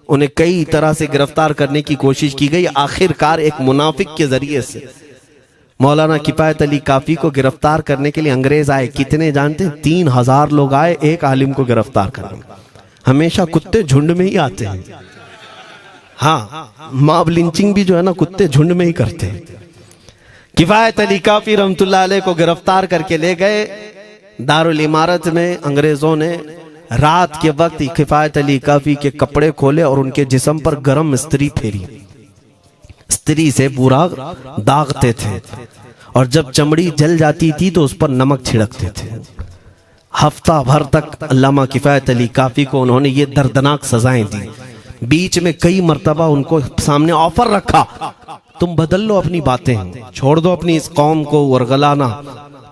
उन्हें कई तरह से गिरफ्तार करने की कोशिश की गई। आखिरकार एक मुनाफिक के जरिए से मौलाना किफायत अली काफी को गिरफ्तार करने के लिए अंग्रेज आए। कितने जानते हैं? 3000 लोग आए एक आलिम को गिरफ्तार करने। हमेशा कुत्ते झुंड में ही आते हैं। हाँ, मॉब लिंचिंग भी जो है ना, कुत्ते झुंड में ही करते हैं। किफायत अली काफी रहमतुल्लाह अलैह को गिरफ्तार करके ले गए दारुल इमारत में। अंग्रेजों ने रात के वक्त किफायत अली काफी के कपड़े खोले और उनके जिस्म पर गर्म स्त्री फेरी। स्त्री से पूरा दागते थे और जब चमड़ी जल जाती थी तो उस पर नमक छिड़कते थे। हफ्ता भर तक अल्लामा किफायत अली काफी को उन्होंने ये दर्दनाक सजाएं दी। बीच में कई मर्तबा उनको सामने ऑफर रखा, तुम बदल लो अपनी बातें, छोड़ दो अपनी इस कौम को वरगलाना,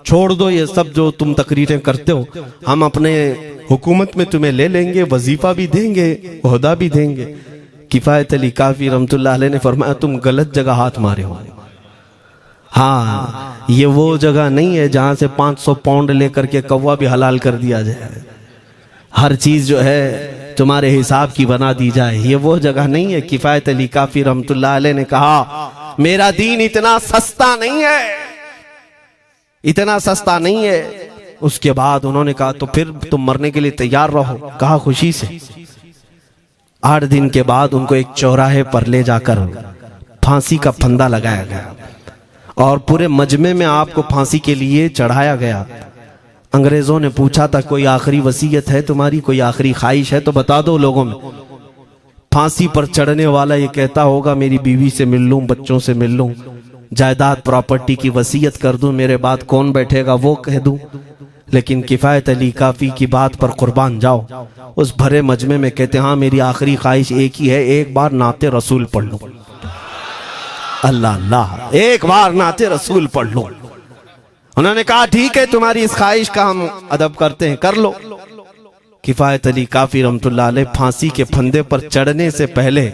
छोड़ दो ये सब जो तुम तकरीरें करते हो, हम अपने हुकूमत में तुम्हें ले लेंगे, वजीफा भी देंगे, ओहदा भी देंगे। किफायत अली काफी रहमतुल्लाह अलैह ने फरमाया, तुम गलत जगह हाथ मारे हो। हाँ, ये वो जगह नहीं है जहां से 500 पाउंड लेकर के कौवा भी हलाल कर दिया जाए, हर चीज जो है तुम्हारे हिसाब की बना दी जाए, ये वो जगह नहीं है। किफायत अली काफी रहमतुल्लाह अलैह ने कहा, मेरा दीन इतना सस्ता नहीं है, इतना सस्ता नहीं है। उसके बाद उन्होंने कहा, तो फिर तुम मरने के लिए तैयार रहो। कहा, खुशी से। 8 दिन के बाद उनको एक चौराहे पर ले जाकर फांसी का फंदा लगाया गया और पूरे मजमे में आपको फांसी के लिए चढ़ाया गया। अंग्रेजों ने पूछा था, कोई आखिरी वसीयत है तुम्हारी, कोई आखिरी ख्वाहिश है तो बता दो लोगों में। फांसी पर चढ़ने वाला ये कहता होगा, मेरी बीवी से मिल लूं, बच्चों से मिल लूं, जायदाद प्रॉपर्टी की वसीयत कर दूं, मेरे बाद कौन बैठेगा वो कह दूं। लेकिन किफायत अली काफी की बात पर कुर्बान जाओ। उस भरे मजमे में कहते, हाँ मेरी आखिरी ख्वाहिश एक ही है, एक बार नाते रसूल पढ़ लो। अल्लाह अल्लाह, एक बार नाते रसूल पढ़ लो। उन्होंने कहा, ठीक है, तुम्हारी इस ख्वाहिश का हम अदब करते हैं, कर लो। किफायत अली काफी रहमतुल्लाह अलैह फांसी के फंदे पर चढ़ने से पहले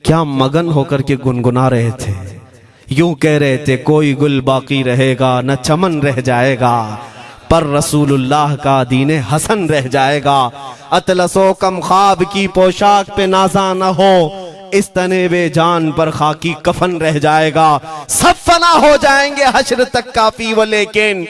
क्या मगन होकर के गुनगुना रहे थे, यूं कह रहे थे, कोई गुल बाकी रहेगा न चमन रह जाएगा, पर रसूलुल्लाह का दीने हसन रह जाएगा। अतलसो कम ख्वाब की पोशाक पे नाजा न हो, इस तने बे जान पर खाकी कफन रह जाएगा। सब फना हो जाएंगे हश्र तक काफी वो, लेकिन